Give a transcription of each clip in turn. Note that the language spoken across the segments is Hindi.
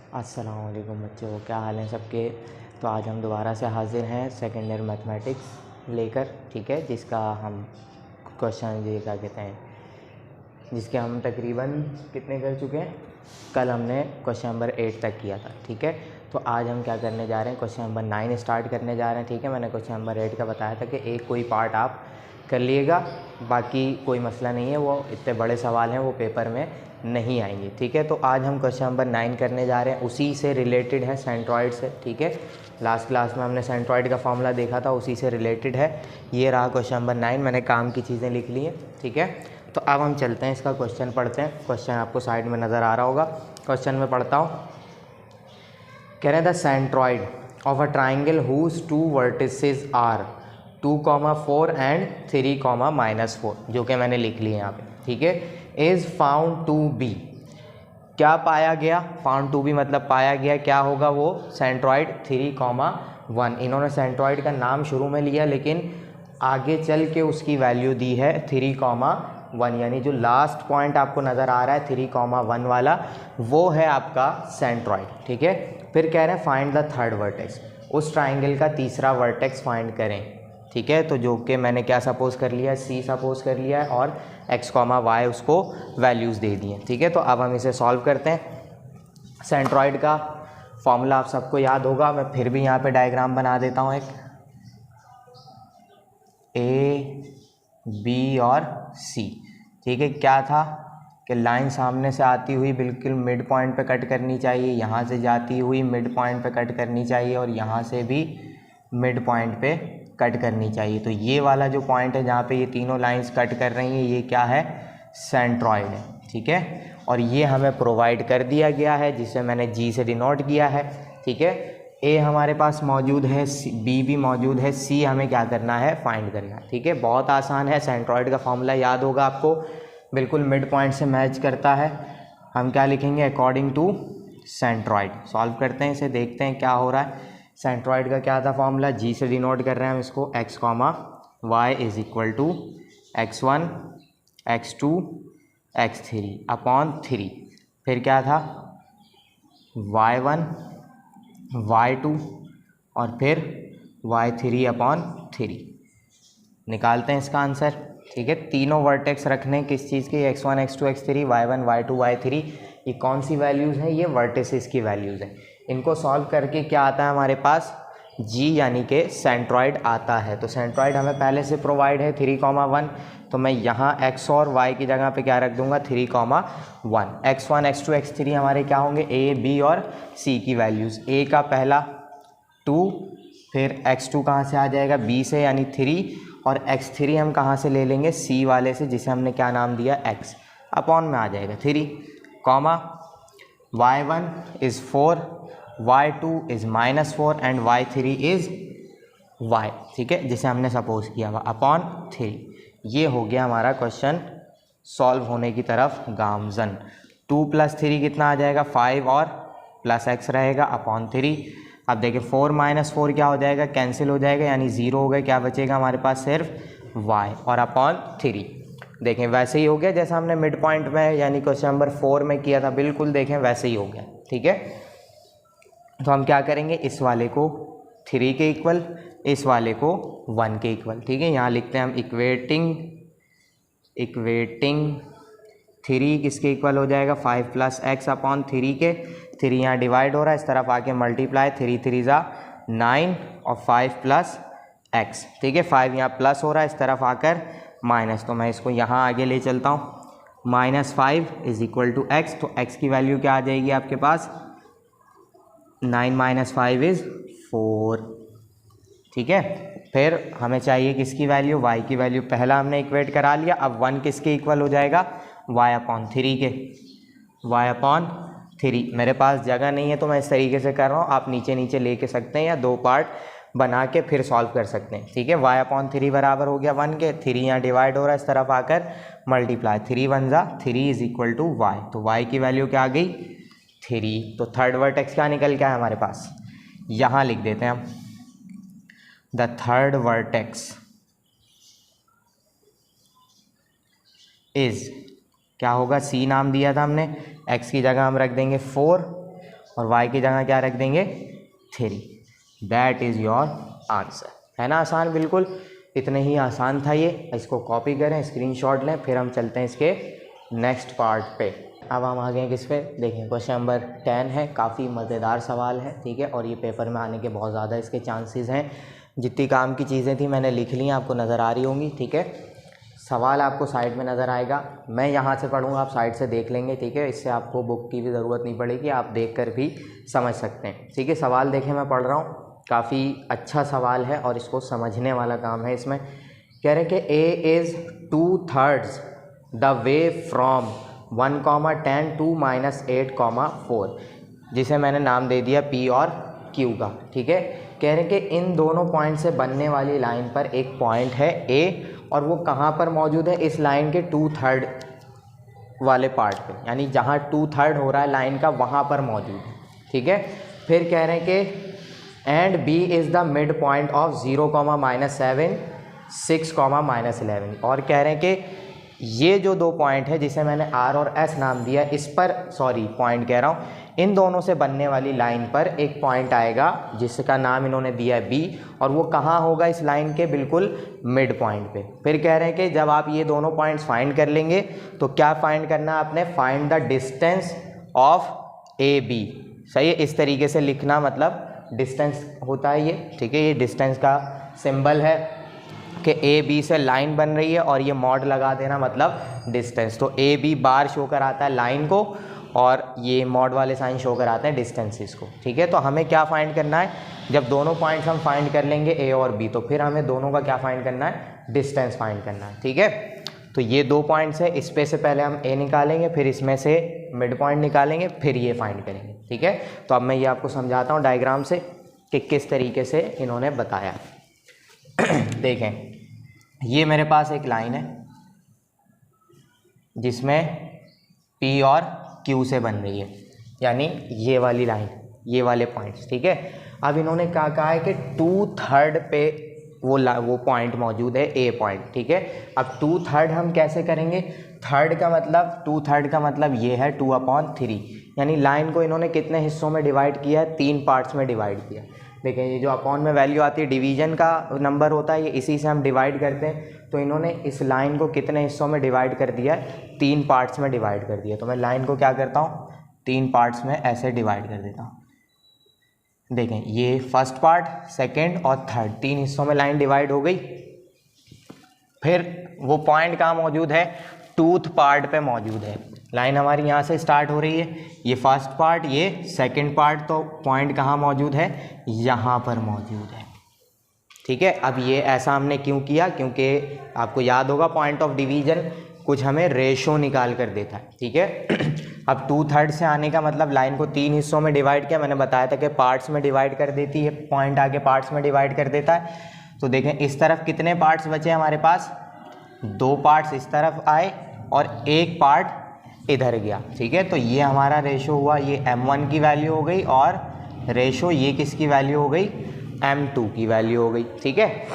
अस्सलाम वालेकुम बच्चों, क्या हाल है सबके। तो आज हम दोबारा से हाजिर हैं सेकेंड ईयर मैथमेटिक्स लेकर, ठीक है, जिसका हम क्वेश्चन ये क्या कहते हैं, जिसके हम तकरीबन कितने कर चुके हैं। कल हमने क्वेश्चन नंबर 8 तक किया था, ठीक है। तो आज हम क्या करने जा रहे हैं, क्वेश्चन नंबर 9 स्टार्ट करने जा रहे हैं, ठीक है। मैंने क्वेश्चन नंबर 8 का बताया था कि एक कोई पार्ट आप कर लिएगा, बाकी कोई मसला नहीं है, वो इतने बड़े सवाल हैं वो पेपर में नहीं आएंगे, ठीक है। तो आज हम क्वेश्चन नंबर 9 करने जा रहे हैं, उसी से रिलेटेड है, सेंट्रॉइड से, ठीक है। लास्ट क्लास में हमने सेंट्रॉइड का फॉर्मूला देखा था, उसी से रिलेटेड है। ये रहा क्वेश्चन नंबर 9, मैंने काम की चीज़ें लिख ली हैं, ठीक है। तो अब हम चलते हैं, इसका क्वेश्चन पढ़ते हैं। क्वेश्चन आपको साइड में नज़र आ रहा होगा, क्वेश्चन में पढ़ता हूँ। कह रहे हैं the centroid of a triangle whose two vertices are 2,4 and 3,-4, जो कि मैंने लिख लिए यहाँ पे, ठीक है। इज़ फाउंड टू बी, क्या पाया गया, फाउंड टू बी मतलब पाया गया, क्या होगा वो, सेंट्रॉइड 3,1। इन्होंने सेंट्रॉइड का नाम शुरू में लिया, लेकिन आगे चल के उसकी वैल्यू दी है 3,1, यानी जो लास्ट पॉइंट आपको नज़र आ रहा है 3,1 वाला, वो है आपका सेंट्रॉइड, ठीक है। फिर कह रहे हैं फाइंड द थर्ड वर्टेक्स, उस ट्राइंगल का तीसरा वर्टेक्स फाइंड करें, ठीक है। तो जो कि मैंने क्या सपोज कर लिया है, सी सपोज कर लिया है, और x, y उसको वैल्यूज़ दे दी हैं, ठीक है। तो अब हम इसे सॉल्व करते हैं। सेंट्रॉइड का फॉर्मूला आप सबको याद होगा, मैं फिर भी यहाँ पे डायग्राम बना देता हूँ, एक A, B और C, ठीक है। क्या था कि लाइन सामने से आती हुई बिल्कुल मिड पॉइंट पे कट करनी चाहिए, यहाँ से जाती हुई मिड पॉइंट पे कट करनी चाहिए, और यहाँ से भी मिड पॉइंट पे कट करनी चाहिए। तो ये वाला जो पॉइंट है जहाँ पे ये तीनों लाइंस कट कर रही हैं, ये क्या है, सेंट्रॉइड है, ठीक है। और ये हमें प्रोवाइड कर दिया गया है, जिसे मैंने G से डिनोट किया है, ठीक है। A हमारे पास मौजूद है, B भी मौजूद है, C हमें क्या करना है, फाइंड करना है, ठीक है। बहुत आसान है, सेंट्रॉइड का फॉर्मूला याद होगा आपको, बिल्कुल मिड पॉइंट से मैच करता है। हम क्या लिखेंगे, अकॉर्डिंग टू सेंट्रॉइड। सॉल्व करते हैं इसे, देखते हैं क्या हो रहा है। सेंट्रॉइड का क्या था फॉर्मूला, G से डिनोट कर रहे हैं हम इसको, x, y is equal to x1, x2, x3 upon 3। फिर क्या था, y1, y2 और फिर y3 अपॉन 3। निकालते हैं इसका आंसर, ठीक है। तीनों वर्टेक्स रखने किस चीज़ के, x1, x2, x3, y1, y2, y3, ये कौन सी वैल्यूज़ हैं, ये वर्टिसेस की वैल्यूज़ हैं। इनको सॉल्व करके क्या आता है हमारे पास, G यानी कि सेंट्रॉइड आता है। तो सेंट्रॉइड हमें पहले से प्रोवाइड है 3,1, तो मैं यहाँ x और y की जगह पे क्या रख दूंगा, 3,1। x1, x2, x3 हमारे क्या होंगे, A, B और C की वैल्यूज़। A का पहला 2, फिर x2 कहाँ से आ जाएगा, B से यानी 3, और x3 हम कहाँ से ले लेंगे, C वाले से, जिसे हमने क्या नाम दिया, x, अपॉन में आ जाएगा 3, comma y1 is 4, y2 is -4 and y3 is y, ठीक है, जिसे हमने सपोज किया हुआ, अपॉन 3। ये हो गया हमारा क्वेश्चन सॉल्व होने की तरफ गामजन। 2 + 3 कितना आ जाएगा, 5 और प्लस x रहेगा अपॉन 3। अब देखिए 4 - 4 क्या हो जाएगा, कैंसिल हो जाएगा, यानी 0 हो गया, क्या बचेगा हमारे पास, सिर्फ y और अपॉन 3। देखें वैसे ही हो गया जैसा हमने मिड पॉइंट में यानी क्वेश्चन नंबर 4 में किया था, बिल्कुल देखें वैसे ही हो गया, ठीक है। तो हम क्या करेंगे, इस वाले को 3 के इक्वल, इस वाले को 1 के इक्वल, ठीक है। यहाँ लिखते हैं हम इक्वेटिंग 3 किसके इक्वल हो जाएगा, 5 + x अपॉन 3 के, 3 यहाँ डिवाइड हो रहा है, इस तरफ आके मल्टीप्लाई, 3 3 ज़ा 9 और 5 + x, ठीक है। 5 यहाँ प्लस हो रहा है, इस तरफ आकर माइनस, तो मैं इसको यहाँ आगे ले चलता हूँ, -5 इज इक्वल टू x, तो x की वैल्यू क्या आ जाएगी आपके पास, 9 - 5 इज़ 4, ठीक है। फिर हमें चाहिए किसकी वैल्यू, y की वैल्यू, पहला हमने इक्वेट करा लिया, अब 1 किसके इक्वल हो जाएगा, y अपॉन 3 के, y अपॉन 3। मेरे पास जगह नहीं है तो मैं इस तरीके से कर रहा हूँ, आप नीचे नीचे लेके सकते हैं या 2 पार्ट बना के फिर सॉल्व कर सकते हैं, ठीक है। y अपॉन 3 बराबर हो गया 1 के, 3 यहाँ डिवाइड हो रहा है, इस तरफ आकर multiply, 3 × 1 = 3 is equal to y, तो y की वैल्यू क्या आ गई, 3। तो थर्ड वर्टेक्स क्या निकल के आया हमारे पास, यहाँ लिख देते हैं हम, द थर्ड वर्टेक्स इज, क्या होगा, C नाम दिया था हमने, x की जगह हम रख देंगे 4 और वाई की जगह क्या रख देंगे 3। That is your answer. है ना आसान, बिल्कुल इतने ही आसान था ये। इसको कॉपी करें, स्क्रीनशॉट लें, फिर हम चलते हैं इसके नेक्स्ट पार्ट पे। अब हम आ गए किस पे, देखें क्वेश्चन नंबर 10 है। काफ़ी मज़ेदार सवाल है, ठीक है, और ये पेपर में आने के बहुत ज़्यादा इसके चांसेस हैं। जितनी काम की चीज़ें थी मैंने लिख ली हैं, आपको नज़र आ रही होंगी, ठीक है। सवाल आपको साइड में नज़र आएगा, मैं यहाँ से पढ़ूँगा, आप साइड से देख लेंगे, ठीक है। इससे आपको बुक की भी ज़रूरत नहीं पड़ेगी, आप देख कर भी समझ सकते हैं, ठीक है। सवाल देखें, मैं पढ़ रहा हूँ, काफ़ी अच्छा सवाल है और इसको समझने वाला काम है इसमें। कह रहे कि A is 2/3 the way from 1,10 to -8,4, जिसे मैंने नाम दे दिया P और Q का, ठीक है। कह रहे हैं कि इन दोनों पॉइंट से बनने वाली लाइन पर एक पॉइंट है A और वो कहाँ पर मौजूद है, इस लाइन के 2/3 वाले पार्ट पे, यानी जहाँ 2/3 हो रहा है लाइन का वहाँ पर मौजूद है, ठीक है। फिर कह रहे हैं कि and B is the mid point of 0,-7, 6,-11, और कह रहे हैं कि ये जो दो पॉइंट है जिसे मैंने R और S नाम दिया, इस पर पॉइंट कह रहा हूँ, इन दोनों से बनने वाली लाइन पर एक पॉइंट आएगा जिसका नाम इन्होंने दिया है B, और वो कहाँ होगा, इस लाइन के बिल्कुल मिड पॉइंट पे। फिर कह रहे हैं कि जब आप ये दोनों पॉइंट्स फाइंड कर लेंगे तो क्या फाइंड करना है आपने, find the distance of AB। सही है, इस तरीके से लिखना, मतलब डिस्टेंस होता है ये, ठीक है। ये डिस्टेंस का सिंबल है कि ए बी से लाइन बन रही है और ये मॉड लगा देना, मतलब डिस्टेंस। तो ए बी बार शो कराता है लाइन को और ये मॉड वाले साइन शो कराते हैं डिस्टेंसेस को, ठीक है। तो हमें क्या फाइंड करना है, जब दोनों पॉइंट्स हम फाइंड कर लेंगे ए और बी, तो फिर हमें दोनों का क्या फाइंड करना है, डिस्टेंस फाइंड करना है, ठीक है। तो ये दो पॉइंट्स है, इस पे से पहले हम ए निकालेंगे, फिर इसमें से मिड पॉइंट निकालेंगे, फिर ये फाइंड करेंगे, ठीक है। तो अब मैं ये आपको समझाता हूँ डायग्राम से कि किस तरीके से इन्होंने बताया। देखें, ये मेरे पास एक लाइन है जिसमें P और Q से बन रही है, यानी ये वाली लाइन, ये वाले पॉइंट्स, ठीक है। अब इन्होंने क्या कहा है कि 2/3 पे वो पॉइंट मौजूद है, A पॉइंट, ठीक है। अब 2/3 हम कैसे करेंगे, 2/3 का मतलब ये है 2/3, यानी लाइन को इन्होंने कितने हिस्सों में डिवाइड किया है, 3 पार्ट्स में डिवाइड किया। देखें, ये जो अपॉन में वैल्यू आती है डिवीजन का नंबर होता है, ये इसी से हम डिवाइड करते हैं। तो इन्होंने इस लाइन को कितने हिस्सों में डिवाइड कर दिया है, 3 पार्ट्स में डिवाइड कर दिया। तो मैं लाइन को क्या करता हूँ, 3 पार्ट्स में ऐसे डिवाइड कर देता हूँ। देखें, ये फर्स्ट पार्ट, सेकंड और थर्ड, 3 हिस्सों में लाइन डिवाइड हो गई। फिर वो पॉइंट कहाँ मौजूद है, टूथ पार्ट पे मौजूद है। लाइन हमारी यहाँ से स्टार्ट हो रही है, ये फर्स्ट पार्ट, ये सेकंड पार्ट, तो पॉइंट कहाँ मौजूद है, यहाँ पर मौजूद है, ठीक है। अब ये ऐसा हमने क्यों किया, क्योंकि आपको याद होगा पॉइंट ऑफ डिवीजन कुछ हमें रेशो निकाल कर देता है, ठीक है। अब 2/3 से आने का मतलब लाइन को 3 हिस्सों में डिवाइड किया, मैंने बताया था कि पार्ट्स में डिवाइड कर देती है, पॉइंट आगे पार्ट्स में डिवाइड कर देता है। तो देखें, इस तरफ कितने पार्ट्स बचे हमारे पास, 2 पार्ट्स इस तरफ आए और 1 पार्ट इधर गया, ठीक है। तो ये हमारा रेशो हुआ, ये m1 की वैल्यू हो गई, और रेशो ये किसकी वैल्यू हो गई, m2 की वैल्यू हो गई, ठीक है।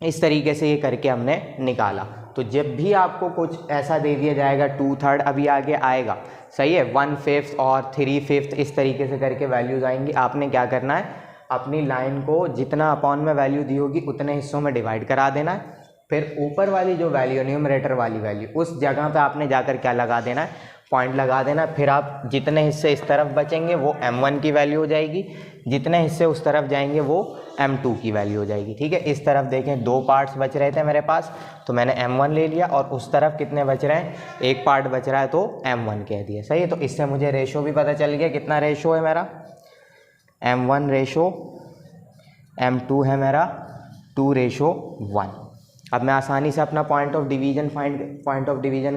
इस तरीके से ये करके हमने निकाला। तो जब भी आपको कुछ ऐसा दे दिया जाएगा 2/3, अभी आगे आएगा, सही है, 1/5 और 3/5, इस तरीके से करके वैल्यूज आएंगी। आपने क्या करना है, अपनी लाइन को जितना अपॉन में वैल्यू दी होगी उतने हिस्सों में डिवाइड करा देना है। फिर ऊपर वाली जो वैल्यू, न्यूमरेटर वाली वैल्यू, उस जगह पे आपने जाकर क्या लगा देना है, पॉइंट लगा देना। फिर आप जितने हिस्से इस तरफ बचेंगे वो m1 की वैल्यू हो जाएगी, जितने हिस्से उस तरफ जाएंगे वो m2 की वैल्यू हो जाएगी, ठीक है। इस तरफ देखें 2 पार्ट्स बच रहे थे मेरे पास, तो मैंने m1 ले लिया, और उस तरफ कितने बच रहे हैं, 1 पार्ट बच रहा है, तो m1 कह दिया, सही है। तो इससे मुझे रेशो भी पता चल गया, कितना रेशो है मेरा, m1 रेशो, m2 है मेरा 2:1। अब मैं आसानी से अपना पॉइंट ऑफ डिवीजन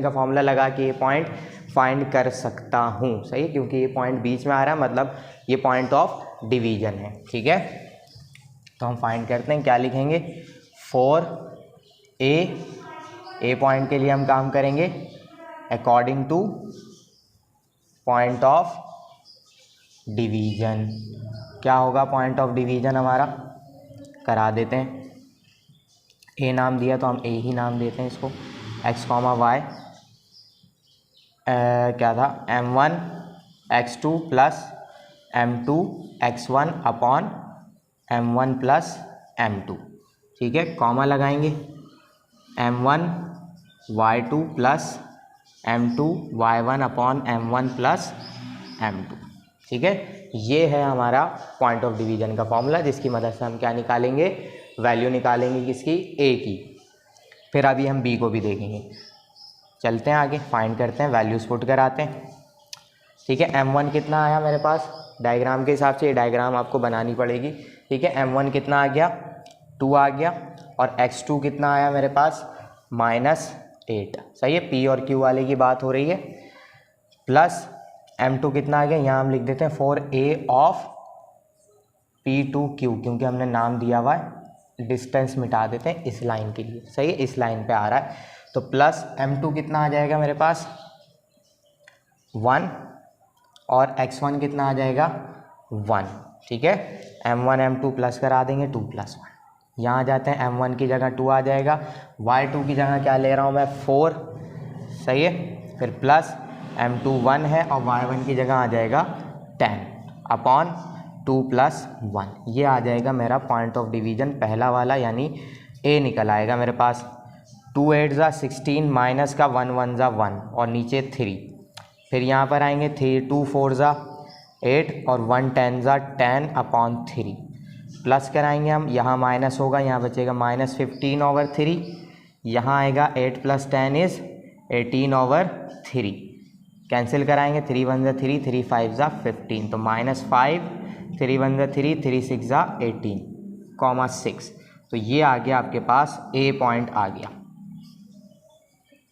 का फॉर्मूला लगा के ये पॉइंट फाइंड कर सकता हूँ, सही है, क्योंकि ये पॉइंट बीच में आ रहा है, मतलब ये पॉइंट ऑफ डिवीजन है, ठीक है। तो हम फाइंड करते हैं, क्या लिखेंगे, 4a पॉइंट के लिए हम काम करेंगे according two point of division. क्या होगा पॉइंट ऑफ डिवीजन हमारा, करा देते हैं। ए नाम दिया तो हम ए ही नाम देते हैं इसको, x, y क्या था, m1 x2 plus m2 x1 upon m1 plus m2, ठीक है, कॉमा लगाएंगे, m1 y2 plus m2 y1 upon m1 plus m2, ठीक है। ये है हमारा पॉइंट ऑफ डिवीजन का फॉर्मूला, जिसकी मदद से हम क्या निकालेंगे, वैल्यू निकालेंगे किसकी, a की। फिर अभी हम b को भी देखेंगे। चलते हैं आगे, फाइंड करते हैं, वैल्यूज़ पुट कराते हैं, ठीक है। m1 कितना आया मेरे पास, डायग्राम के हिसाब से ये डायग्राम आपको बनानी पड़ेगी, ठीक है। m1 कितना आ गया, 2 आ गया, और x2 कितना आया मेरे पास, -8, सही है। p और q वाले की बात हो रही है, प्लस m2 कितना आ गया, यहाँ हम लिख देते हैं 4a ऑफ p2q, क्योंकि हमने नाम दिया हुआ है, डिस्टेंस मिटा देते हैं इस लाइन के लिए, सही है, इस लाइन पे आ रहा है। तो प्लस m2 कितना आ जाएगा मेरे पास 1, और x1 कितना आ जाएगा 1, ठीक है। m1 m2 प्लस करा देंगे 2 + 1, यहाँ जाते हैं, m1 की जगह 2 आ जाएगा, y2 की जगह क्या ले रहा हूँ मैं 4, सही है। फिर प्लस m2 1 है, और y1 की जगह आ जाएगा 10 अपॉन 2 + 1, ये आ जाएगा मेरा पॉइंट ऑफ डिवीजन पहला वाला, यानी a निकल आएगा मेरे पास। 2 8 ज़ा 16, माइनस का 1 1 ज़ा 1, और नीचे 3, फिर यहाँ पर आएंगे 3 2 4 ज़ा 8, और 1 10 ज़ा 10 अपॉन 3, प्लस कराएंगे हम, यहाँ माइनस होगा, यहाँ बचेगा -15/3, यहाँ आएगा 8 + 10 इज़ 18/3, कैंसिल कराएंगे, 3 1 ज़ा 3, 3 5 ज़ा 15, तो -5, 3 1 ज़ा 3, 3 6 ज़ा 18, 6, तो ये आ गया आपके पास a पॉइंट आ गया,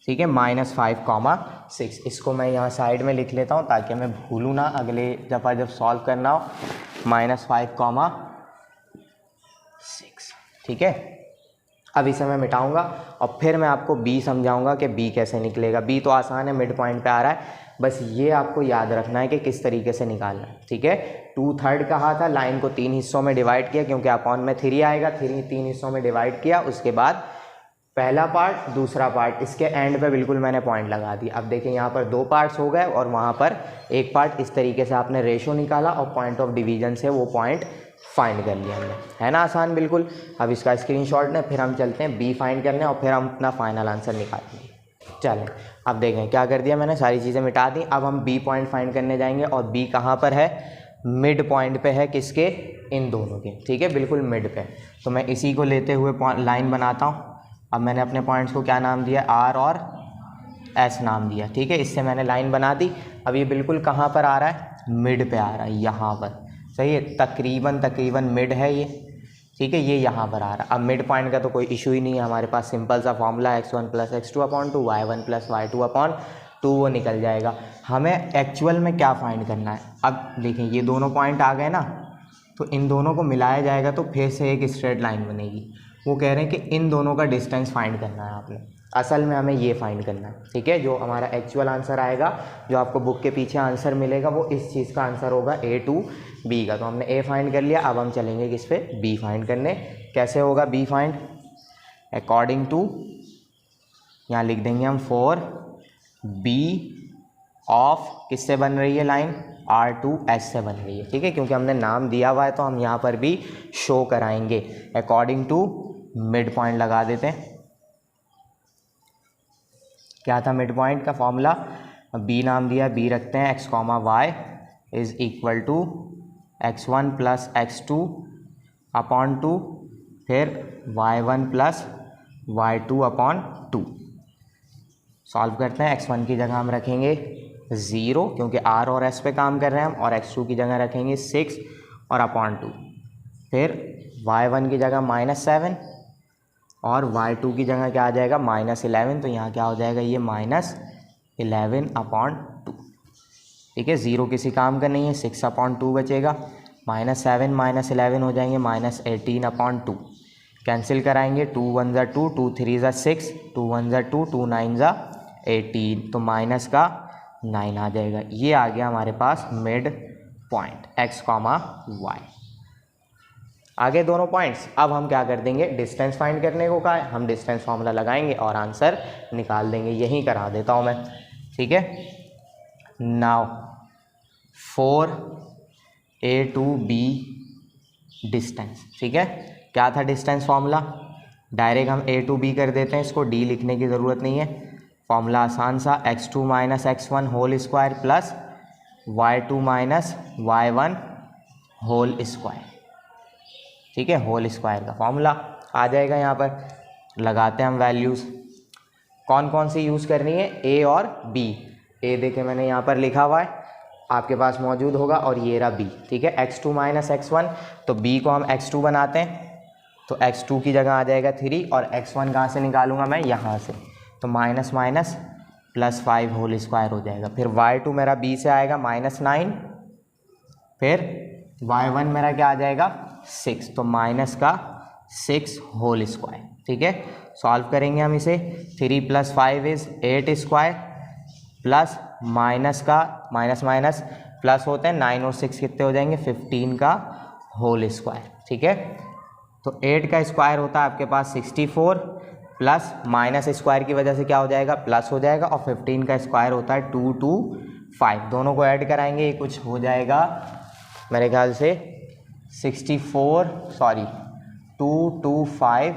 ठीक है, -5, 6। इसको मैं यहाँ साइड में लिख लेता हूँ ताकि मैं भूलूँ ना, अगले दफ़ा जब सॉल्व करना हो, -5, 6, ठीक है। अब इसे मैं मिटाऊंगा और फिर मैं आपको b समझाऊंगा कि b कैसे निकलेगा। b तो आसान है, मिड पॉइंट पे आ रहा है, बस ये आपको याद रखना है कि किस तरीके से निकालना है, ठीक है। 2/3 कहा था, लाइन को 3 हिस्सों में डिवाइड किया, क्योंकि अपॉन में 3 आएगा, 3 हिस्सों में डिवाइड किया, उसके बाद पहला पार्ट दूसरा पार्ट, इसके एंड पे बिल्कुल मैंने पॉइंट लगा दी। अब देखिए यहाँ पर 2 पार्ट्स हो गए और वहाँ पर 1 पार्ट, इस तरीके से आपने रेशो निकाला और पॉइंट ऑफ डिवीजन से वो पॉइंट फाइंड कर लिया हमने, है ना, आसान बिल्कुल। अब इसका स्क्रीनशॉट लें, फिर हम चलते हैं बी फाइंड करने और फिर हम अपना फाइनल आंसर निकालेंगे। चलें, अब देखें क्या कर दिया मैंने, सारी चीज़ें मिटा दी। अब हम बी पॉइंट फाइंड करने जाएंगे, और बी कहाँ पर है, मिड पॉइंट पे है, किसके, इन दोनों के, ठीक है, बिल्कुल मिड पे। तो मैं इसी को लेते हुए लाइन बनाता हूँ। अब मैंने अपने पॉइंट्स को क्या नाम दिया, आर और एस नाम दिया, ठीक है, इससे मैंने लाइन बना दी। अब ये बिल्कुल कहाँ पर आ रहा है, मिड पे आ रहा है, यहाँ पर, सही है, तकरीबन मिड है ये, ठीक है, ये यहाँ पर आ रहा है। अब मिड पॉइंट का तो कोई इशू ही नहीं है, हमारे पास सिंपल सा फॉर्मूला है, x1 + x2/2, y1 + y2/2, वो निकल जाएगा। हमें एक्चुअल में क्या फाइंड करना है, अब देखें ये दोनों पॉइंट आ गए ना, तो इन दोनों को मिलाया जाएगा तो फिर से एक स्ट्रेट लाइन बनेगी। वो कह रहे हैं कि इन दोनों का डिस्टेंस फाइंड करना है आपने, असल में हमें ये फाइंड करना है, ठीक है। जो हमारा एक्चुअल आंसर आएगा, जो आपको बुक के पीछे आंसर मिलेगा, वो इस चीज़ का आंसर होगा A to B का। तो हमने A फाइंड कर लिया, अब हम चलेंगे किस पे, B फाइंड करने। कैसे होगा B फाइंड, अकॉर्डिंग टू, यहाँ लिख देंगे हम 4B ऑफ, किससे बन रही है लाइन, R2S से बन रही है, ठीक है, क्योंकि हमने नाम दिया हुआ है तो हम यहाँ पर भी शो कराएंगे। अकॉर्डिंग टू मिड पॉइंट लगा देते हैं। क्या था मिड पॉइंट का फॉर्मूला, बी नाम दिया, बी रखते हैं, x, y is equal to x1 + x2/2, फिर y1 + y2/2। सॉल्व करते हैं। x1 की जगह हम रखेंगे 0, क्योंकि r और s पे काम कर रहे हैं हम, और x2 की जगह रखेंगे 6 और /2। फिर y1 की जगह -7 और y2 की जगह क्या आ जाएगा, -11, तो यहाँ क्या हो जाएगा, ये -11/2, ठीक है। 0 किसी काम का नहीं है, 6/2 बचेगा, -7 -11 हो जाएंगे -18/2। कैंसिल कराएंगे, 2 1 ज़ा 2, 2 3 ज़ा 6, 2 1 ज़ा 2, 2 9 ज़ा 18, तो माइनस का 9 आ जाएगा। ये आ गया हमारे पास मिड पॉइंट x, y। आगे दोनों पॉइंट्स, अब हम क्या कर देंगे, डिस्टेंस फाइंड करने को कहा है, हम डिस्टेंस फार्मूला लगाएंगे और आंसर निकाल देंगे। यहीं करा देता हूँ मैं, ठीक है। Now 4 A to B distance. ठीक है, क्या था डिस्टेंस फॉर्मूला, डायरेक्ट हम ए टू बी कर देते हैं, इसको डी लिखने की ज़रूरत नहीं है। फॉर्मूला आसान सा, x2 minus x1 whole square plus y2 minus y1 whole square. ठीक है, होल स्क्वायर का फॉर्मूला आ जाएगा। यहाँ पर लगाते हैं हम वैल्यूज़, कौन कौन सी यूज़ करनी है, ए और बी। ए देखे मैंने यहाँ पर लिखा हुआ है, आपके पास मौजूद होगा, और ये रहा बी। ठीक है, x2 माइनस x1, तो b को हम x2 बनाते हैं, तो x2 की जगह आ जाएगा 3, और x1 कहाँ से निकालूंगा मैं, यहाँ से, तो minus minus plus 5 whole square हो जाएगा। फिर y2 मेरा b से आएगा -9, फिर y1 मेरा क्या आ जाएगा 6, तो माइनस का 6 होल स्क्वायर। ठीक है, सॉल्व करेंगे हम इसे, 3 + 5 इज़ 8 स्क्वायर, प्लस माइनस का माइनस माइनस प्लस होते हैं, 9 और 6 कितने हो जाएंगे, 15 का होल स्क्वायर। ठीक है, तो 8 का स्क्वायर होता है आपके पास 64, प्लस माइनस स्क्वायर की वजह से क्या हो जाएगा, प्लस हो जाएगा, और 15 का स्क्वायर होता है 225। दोनों को ऐड कराएंगे, ये कुछ हो जाएगा मेरे ख्याल से 225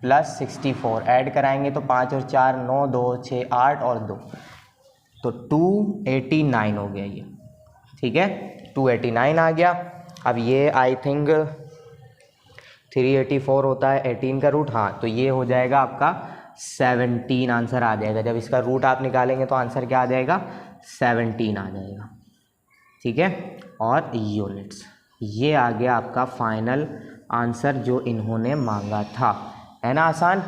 प्लस 64 ऐड कराएंगे तो 5 और 4 9, 2 6 8 और 2, तो 289 हो गया ये। ठीक है, 289 आ गया। अब ये आई थिंक 384 होता है 18 का रूट, हाँ, तो ये हो जाएगा आपका 17 आंसर आ जाएगा। जब इसका रूट आप निकालेंगे तो आंसर क्या आ जाएगा, 17 आ जाएगा। ठीक है, और यूनिट्स, ये आ गया आपका फाइनल आंसर जो इन्होंने मांगा था, है ना आसान,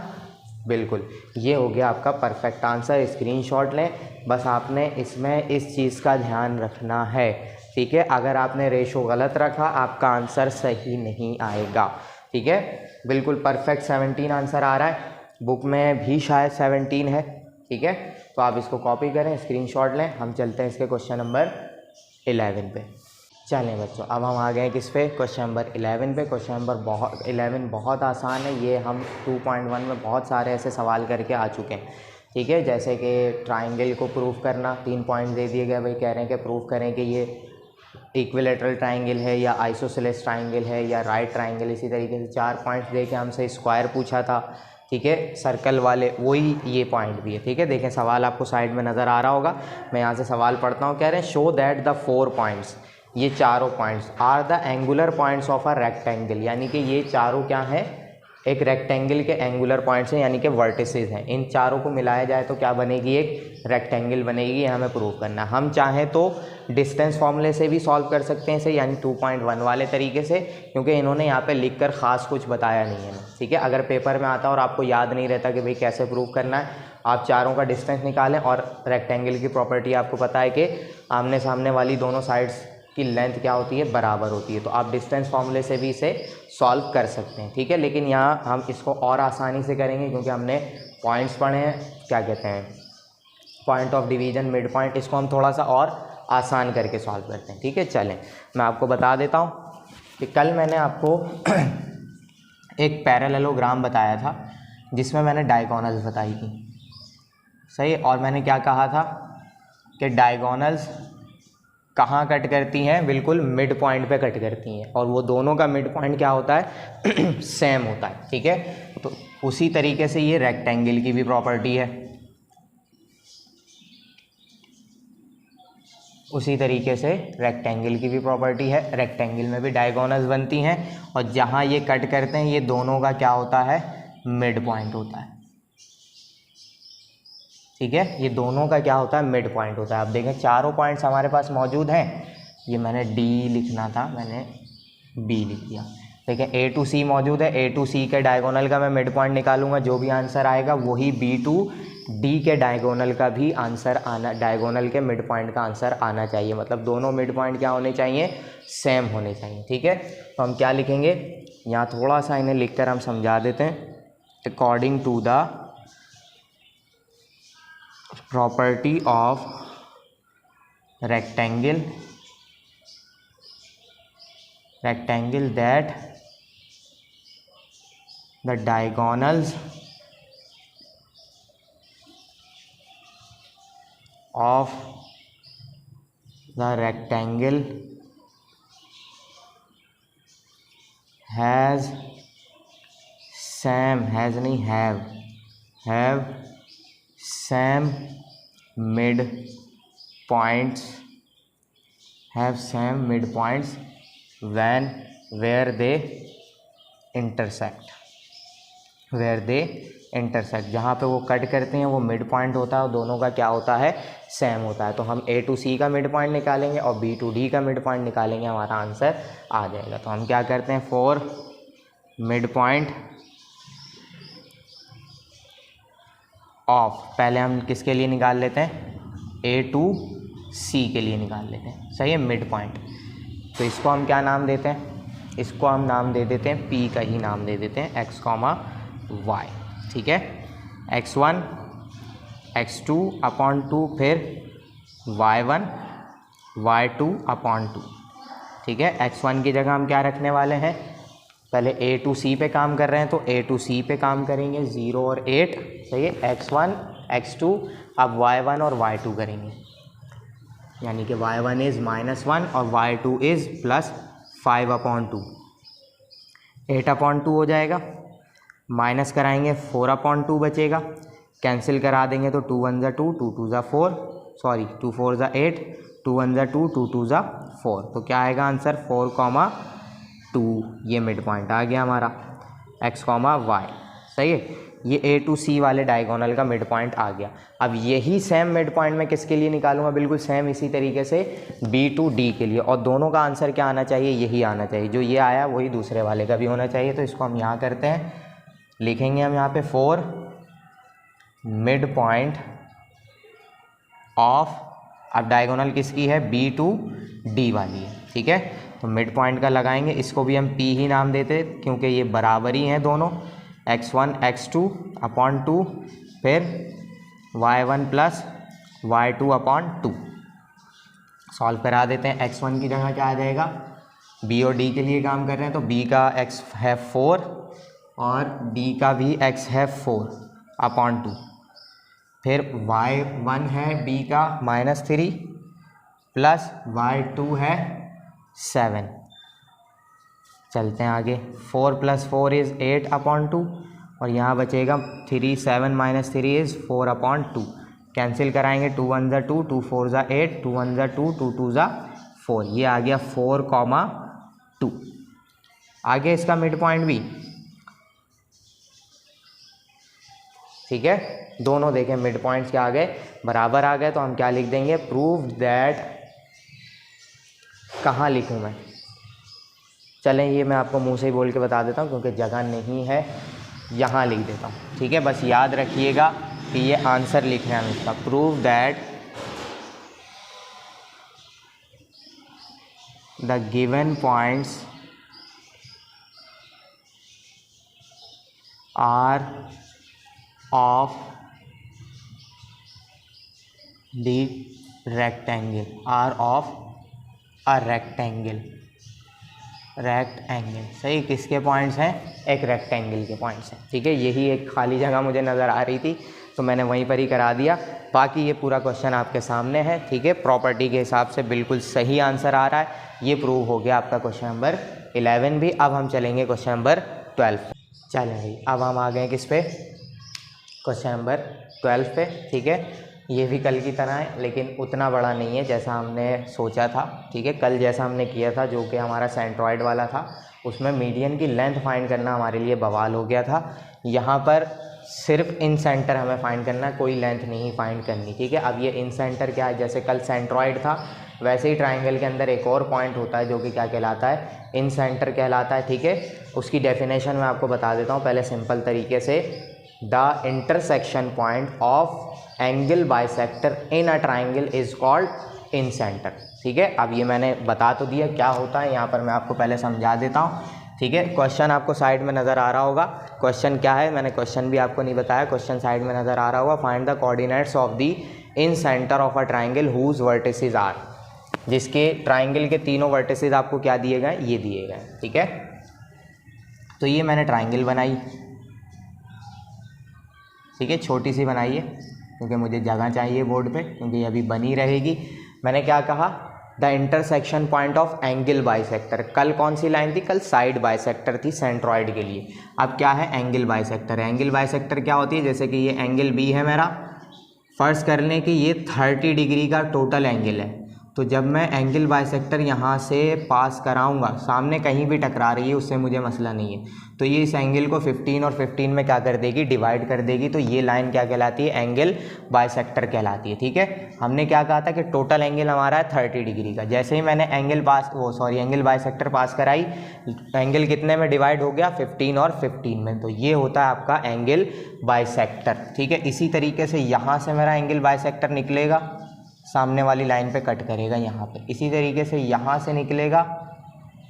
बिल्कुल। ये हो गया आपका परफेक्ट आंसर, स्क्रीनशॉट लें। बस आपने इसमें इस चीज़ का ध्यान रखना है। ठीक है, अगर आपने रेशो गलत रखा आपका आंसर सही नहीं आएगा। ठीक है, बिल्कुल परफेक्ट 17 आंसर आ रहा है, बुक में भी शायद 17 है। ठीक है, तो आप इसको कॉपी करें, स्क्रीनशॉट लें। हम चलते हैं इसके क्वेश्चन नंबर 11 पे। चलें बच्चों, अब हम आ गए किस पे, क्वेश्चन नंबर 11 पे। क्वेश्चन नंबर 11 बहुत आसान है, ये हम 2.1 में बहुत सारे ऐसे सवाल करके आ चुके हैं। ठीक है, जैसे कि ट्राइंगल को प्रूफ करना, 3 पॉइंट दे दिए गए भाई, कह रहे हैं कि प्रूफ करें कि ये इक्विलेटरल ट्राइंगल है या आइसोसेलेस ट्राइंगल है या राइट ट्राइंगल। इसी तरीके से 4 पॉइंट्स दे के हमसे स्क्वायर पूछा था। ठीक है, सर्कल वाले, वही ये पॉइंट भी है। ठीक है, देखें सवाल आपको साइड में नज़र आ रहा होगा, मैं यहाँ से सवाल पढ़ता हूँ। कह रहे हैं शो दैट द 4 पॉइंट्स, ये चारों points are the angular points of a rectangle, यानी कि ये चारों क्या हैं, एक रेक्टेंगल के एंगुलर पॉइंट्स हैं, यानी कि वर्टिसेस हैं। इन चारों को मिलाया जाए तो क्या बनेगी, एक रेक्टेंगल बनेगी। ये हमें प्रूव करना है। हम चाहें तो डिस्टेंस फॉर्मूले से भी सॉल्व कर सकते हैं इसे, यानी 2.1 वाले तरीके से, क्योंकि इन्होंने यहाँ पे लिखकर ख़ास कुछ बताया नहीं है। ठीक है, अगर पेपर में आता और आपको याद नहीं रहता कि भाई कैसे प्रूव करना है, आप चारों का डिस्टेंस निकालें, और रेक्टेंगल की प्रॉपर्टी आपको पता है कि आमने सामने वाली दोनों साइड्स की लेंथ क्या होती है, बराबर होती है। तो आप डिस्टेंस फॉर्मूले से भी इसे सॉल्व कर सकते हैं। ठीक है, लेकिन यहाँ हम इसको और आसानी से करेंगे, क्योंकि हमने पॉइंट्स पढ़े हैं, क्या कहते हैं, point of division, mid point, इसको हम थोड़ा सा और आसान करके सॉल्व करते हैं। ठीक है, चलें मैं आपको बता देता हूँ कि कल मैंने आपको एक पैरेललोग्राम बताया था जिसमें मैंने डायगोनल्स बताई थी, सही। और मैंने क्या कहा था कि डायगोनल्स कहाँ कट करती हैं, बिल्कुल मिड पॉइंट पे कट करती हैं, और वो दोनों का मिड पॉइंट क्या होता है, सेम होता है। ठीक है, तो उसी तरीके से ये रेक्टेंगल की भी प्रॉपर्टी है, उसी तरीके से रेक्टेंगल की भी प्रॉपर्टी है। रेक्टेंगल में भी डायगोनल्स बनती हैं, और जहाँ ये कट करते हैं ये दोनों का क्या होता है, मिड पॉइंट होता है। ठीक है, ये दोनों का क्या होता है, मिड पॉइंट होता है। आप देखें चारों पॉइंट्स हमारे पास मौजूद हैं, ये मैंने डी लिखना था, मैंने बी लिख दिया। देखें ए टू सी मौजूद है, ए टू सी के डायगोनल का मैं मिड पॉइंट निकालूंगा, जो भी आंसर आएगा वही बी टू डी के डायगोनल का भी आंसर आना, डायगोनल के मिड पॉइंट का आंसर आना चाहिए। मतलब दोनों मिड पॉइंट क्या होने चाहिए, सेम होने चाहिए। ठीक है, तो हम क्या लिखेंगे, यहाँ थोड़ा सा इन्हें लिखकर हम समझा देते हैं। According to the property of rectangle that the diagonals of the rectangle has same, has नहीं have same mid points, have same mid points when where they intersect, where they intersect, जहाँ पे वो कट करते हैं वो मिड पॉइंट होता है और दोनों का क्या होता है, सेम होता है। तो हम A to C का मिड पॉइंट निकालेंगे और B to D का मिड पॉइंट निकालेंगे, हमारा आंसर आ जाएगा। तो हम क्या करते हैं, फॉर मिड पॉइंट ऑफ, पहले हम किसके लिए निकाल लेते हैं, A to C के लिए निकाल लेते हैं, सही है, मिड पॉइंट। तो इसको हम क्या नाम देते हैं, इसको हम नाम दे देते हैं P का ही नाम दे देते हैं, x, y, ठीक है, x1 x2 अपॉन 2, फिर y1 y2 अपॉन 2, ठीक है। x1 की जगह हम क्या रखने वाले हैं, पहले A to C पे काम कर रहे हैं तो A to C पे काम करेंगे, 0 और 8, सही है, x1 x2, अब y1 और y2 करेंगे, यानी कि y1 इज़ -1 और y2 इज़ +5 अपॉन 2, 8 अपॉन 2 हो जाएगा, माइनस कराएंगे 4 अपॉन 2 बचेगा, कैंसिल करा देंगे तो 2 1 ज़ा 2, 2 2 ज़ा 4, सॉरी 2 4 ज़ा 8, 2 1 ज़ा 2, 2 2 ज़ा 4, तो क्या आएगा आंसर 4, 2, ये मिड पॉइंट आ गया हमारा x, y, सही है। ये A to C वाले डायगोनल का मिड पॉइंट आ गया। अब यही सेम मिड पॉइंट मैं किसके लिए निकालूंगा, बिल्कुल सेम इसी तरीके से B to D के लिए, और दोनों का आंसर क्या आना चाहिए, यही आना चाहिए, जो ये आया वही दूसरे वाले का भी होना चाहिए। तो इसको हम यहाँ करते हैं, लिखेंगे हम यहाँ पे फॉर मिड पॉइंट ऑफ, अब डायगोनल किसकी है, B to D वाली है, ठीक है। तो मिड पॉइंट का लगाएंगे, इसको भी हम P ही नाम देते क्योंकि ये बराबर ही हैं दोनों, x1 x2 अपॉन 2, फिर y1 plus y2 upon 2, solve करा देते हैं। x1 की जगह क्या आ जाएगा, B और D के लिए काम कर रहे हैं तो B का x है 4 और D का भी x है 4 अपॉन 2, फिर y1 है B का -3 प्लस y2 है 7, चलते हैं आगे, 4 + 4 इज़ 8 अपॉन 2, और यहाँ बचेगा 3, 7 - 3 इज़ 4 अपॉन 2, कैंसिल कराएंगे 2 1 ज़ा 2, 2 4 ज़ा 8, 2 1 ज़ा 2, 2 2 ज़ा 4, ये आ गया 4, 2, आगे इसका मिड पॉइंट भी, ठीक है, दोनों देखें मिड पॉइंट्स क्या आ गए, बराबर आ गए। तो हम क्या लिख देंगे, प्रूव दैट, कहाँ लिखूँ मैं, चलें ये मैं आपको मुंह से ही बोल के बता देता हूँ क्योंकि जगह नहीं है, यहाँ लिख देता हूँ, ठीक है। बस याद रखिएगा कि ये आंसर लिखना है इसका, prove that the given points are of the rectangle, are of a rectangle, सही, किसके पॉइंट्स हैं, एक रेक्टेंगल के पॉइंट्स हैं, ठीक है। यही एक खाली जगह मुझे नज़र आ रही थी तो मैंने वहीं पर ही करा दिया, बाकी ये पूरा क्वेश्चन आपके सामने है, ठीक है। प्रॉपर्टी के हिसाब से बिल्कुल सही आंसर आ रहा है, ये प्रूव हो गया आपका क्वेश्चन नंबर 11 भी। अब हम चलेंगे क्वेश्चन नंबर 12, चलें भाई, अब हम आ गए किस पे, क्वेश्चन नंबर 12 पे, ठीक है। ये भी कल की तरह है लेकिन उतना बड़ा नहीं है जैसा हमने सोचा था, ठीक है। कल जैसा हमने किया था जो कि हमारा सेंट्रॉइड वाला था, उसमें मीडियन की लेंथ फाइंड करना हमारे लिए बवाल हो गया था। यहाँ पर सिर्फ इन सेंटर हमें फाइंड करना है, कोई लेंथ नहीं फाइंड करनी, ठीक है। अब ये इन सेंटर क्या है, जैसे कल सेंट्रॉइड था वैसे ही ट्राइंगल के अंदर एक और पॉइंट होता है जो कि क्या कहलाता है, इन सेंटर कहलाता है, ठीक है। उसकी डेफिनेशन मैं आपको बता देता हूँ पहले सिंपल तरीके से, the intersection point of angle bisector in a triangle is called incentre, ठीक है। अब ये मैंने बता तो दिया क्या होता है, यहाँ पर मैं आपको पहले समझा देता हूँ, ठीक है। क्वेश्चन आपको साइड में नज़र आ रहा होगा, क्वेश्चन क्या है, मैंने क्वेश्चन भी आपको नहीं बताया, क्वेश्चन साइड में नज़र आ रहा होगा, find the coordinates of the incentre of a triangle whose vertices are, जिसके ट्राइंगल के तीनों वर्टिसेस आपको क्या दिए गए, ये दिए गए, ठीक है। तो ये मैंने ट्राइंगल बनाई, ठीक है, छोटी सी बनाई है क्योंकि मुझे जगह चाहिए बोर्ड पे, क्योंकि ये अभी बनी रहेगी। मैंने क्या कहा, the intersection point of angle bisector. कल कौन सी लाइन थी? कल साइड बाइसेक्टर थी सेंट्रॉइड के लिए। अब क्या है? Angle bisector. एंगल बाइसेक्टर क्या होती है? जैसे कि ये एंगल बी है मेरा, फर्ज कर लें कि ये 30 डिग्री का टोटल एंगल है। तो जब मैं एंगल बाइसेक्टर यहाँ से पास कराऊंगा, सामने कहीं भी टकरा रही है उससे मुझे मसला नहीं है, तो ये इस एंगल को 15 और 15 में क्या कर देगी? डिवाइड कर देगी। तो ये लाइन क्या कहलाती है? एंगल बाइसेक्टर कहलाती है। ठीक है, हमने क्या कहा था कि टोटल एंगल हमारा है 30 डिग्री का। जैसे ही मैंने एंगल बाइसेक्टर पास कराई, एंगल कितने में डिवाइड हो गया? 15 और 15 में। तो ये होता है आपका एंगल बाइसेक्टर। ठीक है, इसी तरीके से यहाँ से मेरा एंगल बाइसेक्टर निकलेगा, सामने वाली लाइन पे कट करेगा यहाँ पे। इसी तरीके से यहाँ से निकलेगा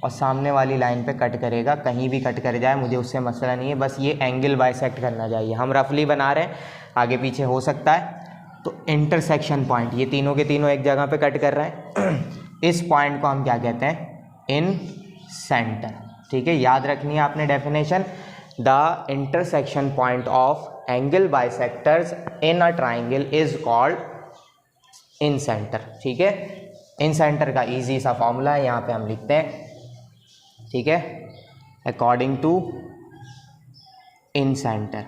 और सामने वाली लाइन पे कट करेगा। कहीं भी कट कर जाए मुझे उससे मसला नहीं है, बस ये एंगल बाइसेक्ट करना चाहिए। हम रफली बना रहे हैं, आगे पीछे हो सकता है। तो इंटरसेक्शन पॉइंट, ये तीनों के तीनों एक जगह पे कट कर रहे हैं। इस पॉइंट को हम क्या कहते हैं? Incentre. ठीक है, याद रखनी है आपने definition. The intersection point of angle bisectors in a triangle is called incentre. ठीक है, इन सेंटर का इजी सा फॉर्मूला है, यहाँ पे हम लिखते हैं। ठीक है, according to incentre,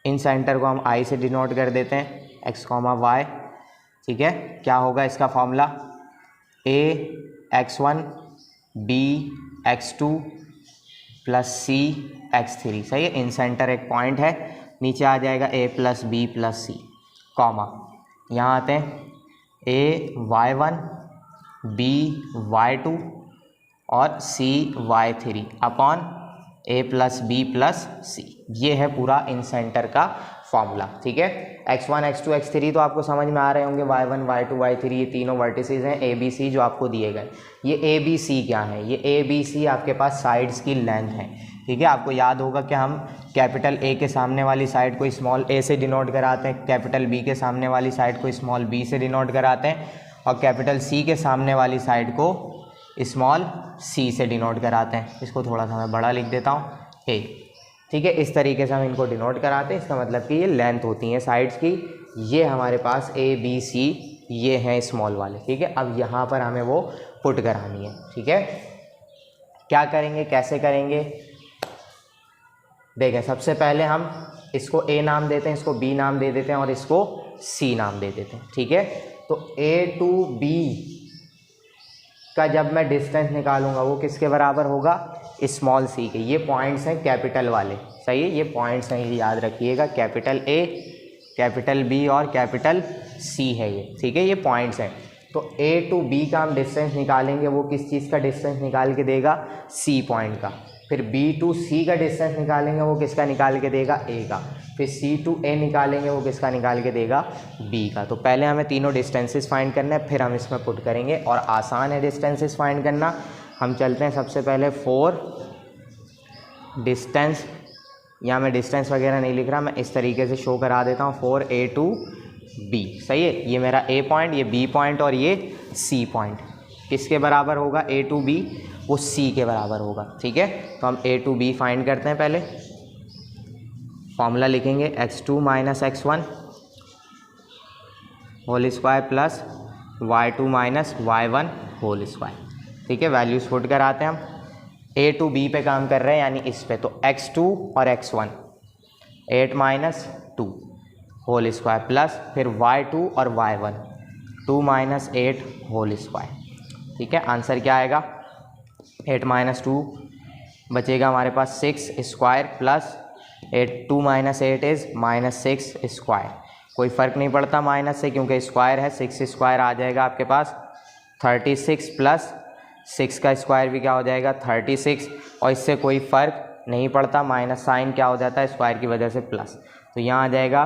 incentre को हम आई से डिनोट कर देते हैं, एक्स कॉमा वाई। ठीक है, क्या होगा इसका फॉर्मूला? ए x1 बी x2 प्लस सी x3। सही है, इन सेंटर एक पॉइंट है, नीचे आ जाएगा a plus B plus C, comma यहाँ आते हैं a y1 b y2 और c y3 upon a plus B plus c. ये है पूरा इन सेंटर का फॉर्मूला। ठीक है, x1 x2 x3 तो आपको समझ में आ रहे होंगे, y1 y2 y3 ये तीनों वर्टिसेस हैं a b c जो आपको दिए गए। ये a b c क्या है? ये a b c आपके पास साइड्स की लेंथ है। ठीक है, आपको याद होगा कि हम कैपिटल A के सामने वाली साइड को स्मॉल a से डिनोट कराते हैं, कैपिटल B के सामने वाली साइड को स्मॉल b से डिनोट कराते हैं, और कैपिटल C के सामने वाली साइड को स्मॉल c से डिनोट कराते हैं। इसको थोड़ा सा मैं बड़ा लिख देता हूँ, a। ठीक है, इस तरीके से हम इनको डिनोट कराते हैं। इसका मतलब कि ये लेंथ होती हैं साइड्स की। ये हमारे पास a b c ये हैं स्मॉल वाले। ठीक है, अब यहाँ पर हमें वो पुट करानी है। ठीक है, क्या करेंगे, कैसे करेंगे? देखें, सबसे पहले हम इसको a नाम देते हैं, इसको b नाम दे देते हैं और इसको c नाम दे देते हैं। ठीक है, तो a टू b का जब मैं डिस्टेंस निकालूंगा वो किसके बराबर होगा? स्मॉल c के। ये पॉइंट्स हैं कैपिटल वाले। सही है, ये पॉइंट्स हैं, ये याद रखिएगा, कैपिटल A, कैपिटल B और कैपिटल C है ये। ठीक है, ये पॉइंट्स हैं। तो A टू B का हम डिस्टेंस निकालेंगे, वो किस चीज़ का डिस्टेंस निकाल के देगा? C पॉइंट का। फिर B टू C का डिस्टेंस निकालेंगे, वो किसका निकाल के देगा? A का। फिर C टू A निकालेंगे, वो किसका निकाल के देगा? B का। तो पहले हमें तीनों डिस्टेंसेस फाइंड करना है, फिर हम इसमें पुट करेंगे, और आसान है डिस्टेंसेस फाइंड करना। हम चलते हैं सबसे पहले 4 डिस्टेंस, यहाँ मैं डिस्टेंस वगैरह नहीं लिख रहा, मैं इस तरीके से शो करा देता हूँ 4A टू B। सही है, ये मेरा A पॉइंट, ये B पॉइंट और ये C पॉइंट किसके बराबर होगा? A टू B, वो C के बराबर होगा। ठीक है, तो हम A टू B फाइंड करते हैं। पहले फॉर्मूला लिखेंगे x2 minus x1 whole square plus y2 minus y1 whole square. ठीक है, वैल्यूज पुट कराते हैं हम। A टू B पे काम कर रहे हैं, यानी इस पे, तो x2 और x1 8 minus 2 whole square plus फिर y2 और y1 2 माइनस 8 होल स्क्वायर। ठीक है, आंसर क्या आएगा? 8 माइनस 2 बचेगा हमारे पास 6 square plus 2 minus 8 is minus 6 square. कोई फ़र्क नहीं पड़ता माइनस से, क्योंकि स्क्वायर है। 6 स्क्वायर आ जाएगा आपके पास 36 प्लस 6 का स्क्वायर भी क्या हो जाएगा? 36, और इससे कोई फ़र्क नहीं पड़ता, माइनस साइन क्या हो जाता है स्क्वायर की वजह से प्लस। तो यहाँ आ जाएगा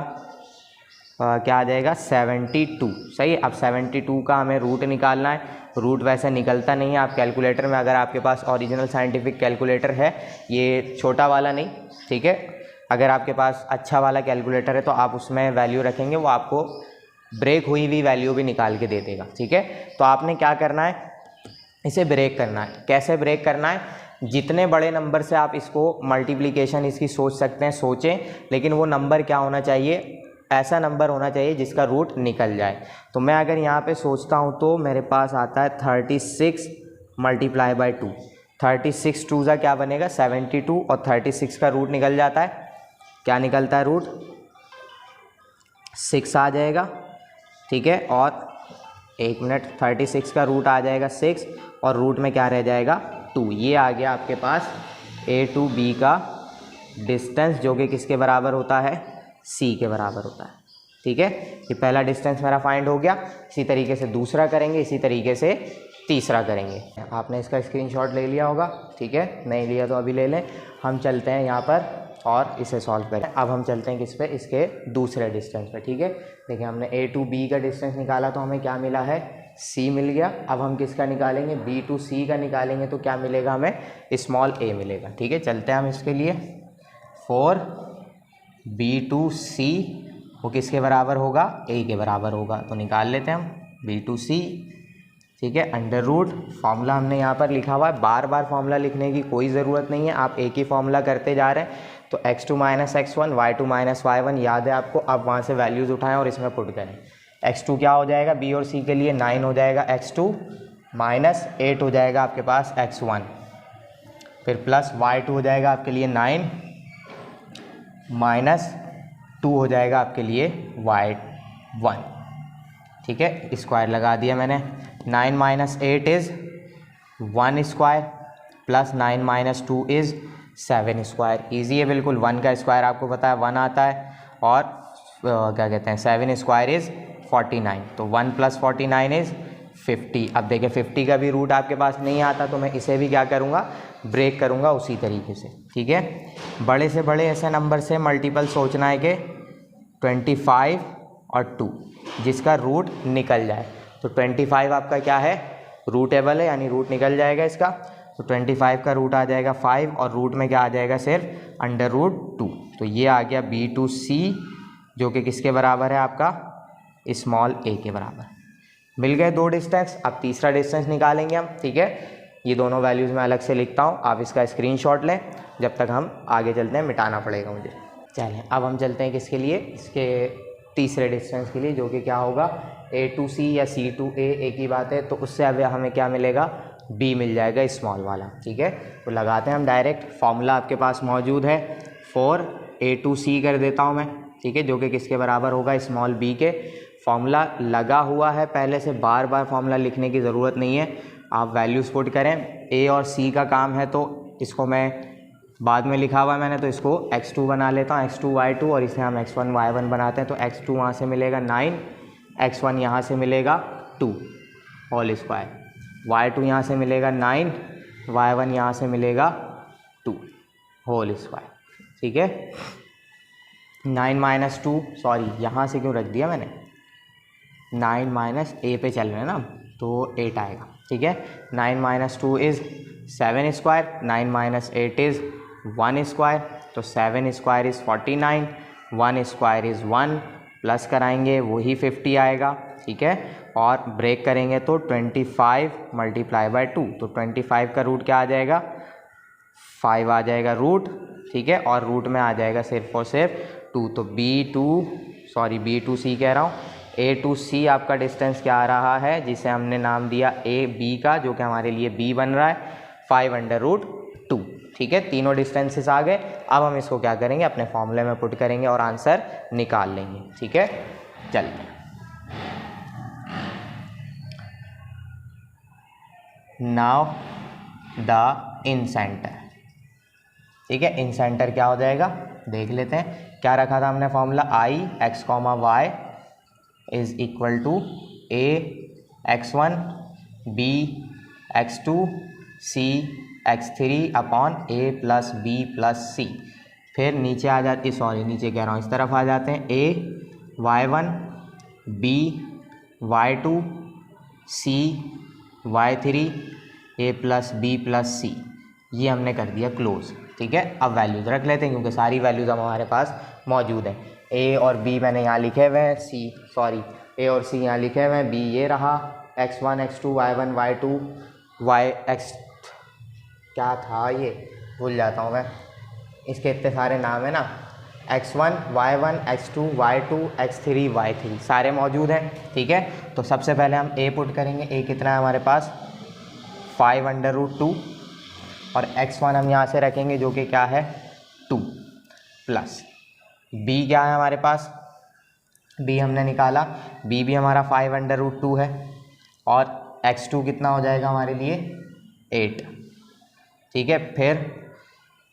क्या आ जाएगा? 72। सही है, अब 72 का हमें रूट निकालना है। रूट वैसे निकलता नहीं है, आप कैलकुलेटर में, अगर आपके पास ओरिजिनल साइंटिफिक कैलकुलेटर है, ये छोटा वाला नहीं, ठीक है, अगर आपके पास अच्छा वाला कैलकुलेटर है तो आप उसमें वैल्यू रखेंगे, वो आपको ब्रेक हुई हुई वैल्यू भी निकाल के दे देगा। ठीक है, तो आपने क्या करना है? इसे ब्रेक करना है। कैसे ब्रेक करना है? जितने बड़े नंबर से आप इसको मल्टीप्लिकेशन इसकी सोच सकते हैं, सोचें, लेकिन वो नंबर क्या होना चाहिए? ऐसा नंबर होना चाहिए जिसका रूट निकल जाए। तो मैं अगर यहाँ पे सोचता हूँ तो मेरे पास आता है 36 मल्टीप्लाई बाई 2। 36 टू ज़ा क्या बनेगा 72 और 36 का रूट निकल जाता है, क्या निकलता है रूट 6 आ जाएगा, ठीक है। और 1 मिनट, 36 का रूट आ जाएगा 6 और रूट में क्या रह जाएगा 2। ये आ गया आपके पास A टू B का डिस्टेंस, जो कि किसके बराबर होता है C के बराबर होता है, ठीक है। ये पहला डिस्टेंस मेरा फाइंड हो गया। इसी तरीके से दूसरा करेंगे, इसी तरीके से तीसरा करेंगे। आपने इसका स्क्रीनशॉट ले लिया होगा, ठीक है, नहीं लिया तो अभी ले लें। हम चलते हैं यहाँ पर और इसे सॉल्व करें। अब हम चलते हैं किस पे, इसके दूसरे डिस्टेंस पे, ठीक है। देखिए हमने A टू B का डिस्टेंस निकाला तो हमें क्या मिला है C मिल गया। अब हम किसका निकालेंगे B टू C का निकालेंगे तो क्या मिलेगा हमें स्मॉल a मिलेगा, ठीक है। चलते हैं हम इसके लिए। फॉर B टू C वो किसके बराबर होगा A के बराबर होगा, तो निकाल लेते हैं हम B टू C, ठीक है। अंडर रूट फार्मूला हमने यहाँ पर लिखा हुआ है, बार बार फार्मूला लिखने की कोई ज़रूरत नहीं है, आप एक ही फार्मूला करते जा रहे हैं। तो x2 minus x1 y2 minus y1 याद है आपको, आप वहाँ से वैल्यूज़ उठाएं और इसमें पुट करें। x2 क्या हो जाएगा B और C के लिए 9 हो जाएगा x2 माइनस 8 हो जाएगा आपके पास x1, फिर प्लस y2 हो जाएगा आपके लिए 9 माइनस 2 हो जाएगा आपके लिए y1, ठीक है। स्क्वायर लगा दिया मैंने। 9 minus 8 is 1 square plus 9 minus 2 is 7 square. Easy है बिल्कुल, 1 का स्क्वायर आपको पता है 1 आता है, और क्या कहते हैं 7 स्क्वायर इज़ 49, तो 1 प्लस 49 इज़ 50। अब देखिए 50 का भी रूट आपके पास नहीं आता, तो मैं इसे भी क्या करूँगा ब्रेक करूँगा उसी तरीके से, ठीक है। बड़े से बड़े ऐसे नंबर से मल्टीपल सोचना है कि 25 और 2 जिसका रूट निकल जाए। तो 25 आपका क्या है रूटेबल है, यानी रूट निकल जाएगा इसका। तो 25 का रूट आ जाएगा 5 और रूट में क्या आ जाएगा सिर्फ अंडर रूट 2। तो ये आ गया B टू C जो कि किसके बराबर है आपका स्मॉल a के बराबर। मिल गए दो डिस्टेंस। अब तीसरा डिस्टेंस निकालेंगे हम, ठीक है। ये दोनों वैल्यूज़ मैं अलग से लिखता हूँ, आप इसका स्क्रीनशॉट लें, जब तक हम आगे चलते हैं मिटाना पड़ेगा मुझे। चलें अब हम चलते हैं किसके लिए, इसके तीसरे डिस्टेंस के लिए, जो कि क्या होगा A टू C या C टू A एक ही बात है। तो उससे अब हमें क्या मिलेगा B मिल जाएगा स्मॉल वाला, ठीक है। तो लगाते हैं हम डायरेक्ट, फार्मूला आपके पास मौजूद है। फॉर A टू C कर देता हूँ मैं, ठीक है, जो कि किसके बराबर होगा स्मॉल b के। फार्मूला लगा हुआ है पहले से, बार बार फार्मूला लिखने की ज़रूरत नहीं है, आप वैल्यूज़ पुट करें। a और c का काम है तो इसको मैं बाद में लिखा हुआ है मैंने, तो इसको x2 बना लेता हूँ, x2 y2, और इसे हम x1 y1 बनाते हैं। तो x2 वहाँ से मिलेगा 9, x1 यहाँ से मिलेगा 2 होल स्क्वायर, y2 यहाँ से मिलेगा 9, y1 यहाँ से मिलेगा 2 होल स्क्वायर, ठीक है। 9 माइनस 2, सॉरी यहाँ से क्यों रख दिया मैंने, 9 माइनस ए पे चल रहे हैं ना, तो 8 आएगा, ठीक है। 9 minus 2 is 7 square, 9 minus 8 is 1 square, तो 7 square is 49, 1 square is 1, plus कराएंगे वही 50 आएगा, ठीक है। और ब्रेक करेंगे तो 25 मल्टीप्लाई बाय 2, तो 25 का रूट क्या आ जाएगा 5 आ जाएगा रूट, ठीक है। और रूट में आ जाएगा सिर्फ और सिर्फ 2, तो B टू C कह रहा हूँ। A टू C आपका डिस्टेंस क्या आ रहा है, जिसे हमने नाम दिया AB का, जो कि हमारे लिए B बन रहा है 5/√2, ठीक है। तीनों डिस्टेंसेस आ गए। अब हम इसको क्या करेंगे अपने फॉर्मूले में पुट करेंगे और आंसर निकाल लेंगे, ठीक है। चलिए नाउ द इन सेंटर, ठीक है। इन सेंटर क्या हो जाएगा देख लेते हैं। क्या रखा था हमने formula, I x, y is equal to A x1 B x2 C x3 upon A plus B plus C। फिर नीचे आ जाती, सॉरी नीचे कह रहा हूँ, इस तरफ आ जाते हैं A y1 B y2 C y3 A plus B plus C। ये हमने कर दिया क्लोज, ठीक है। अब वैल्यूज़ रख लेते हैं क्योंकि सारी वैल्यूज़ अब हमारे पास मौजूद हैं। A और B मैंने यहाँ लिखे हुए हैं, A और C यहाँ लिखे हुए हैं, B ये रहा, x1 x2 y1 y2 yx क्या था ये भूल जाता हूँ मैं, इसके इतने सारे नाम है ना, x1 y1 x2 y2 x3 y3 सारे मौजूद हैं, ठीक है। तो सबसे पहले हम a पुट करेंगे। a कितना है हमारे पास 5√2 और x1 हम यहाँ से रखेंगे जो कि क्या है 2 प्लस b क्या है हमारे पास, b हमने निकाला, b भी हमारा 5√2 है और x2 कितना हो जाएगा हमारे लिए 8, ठीक है। फिर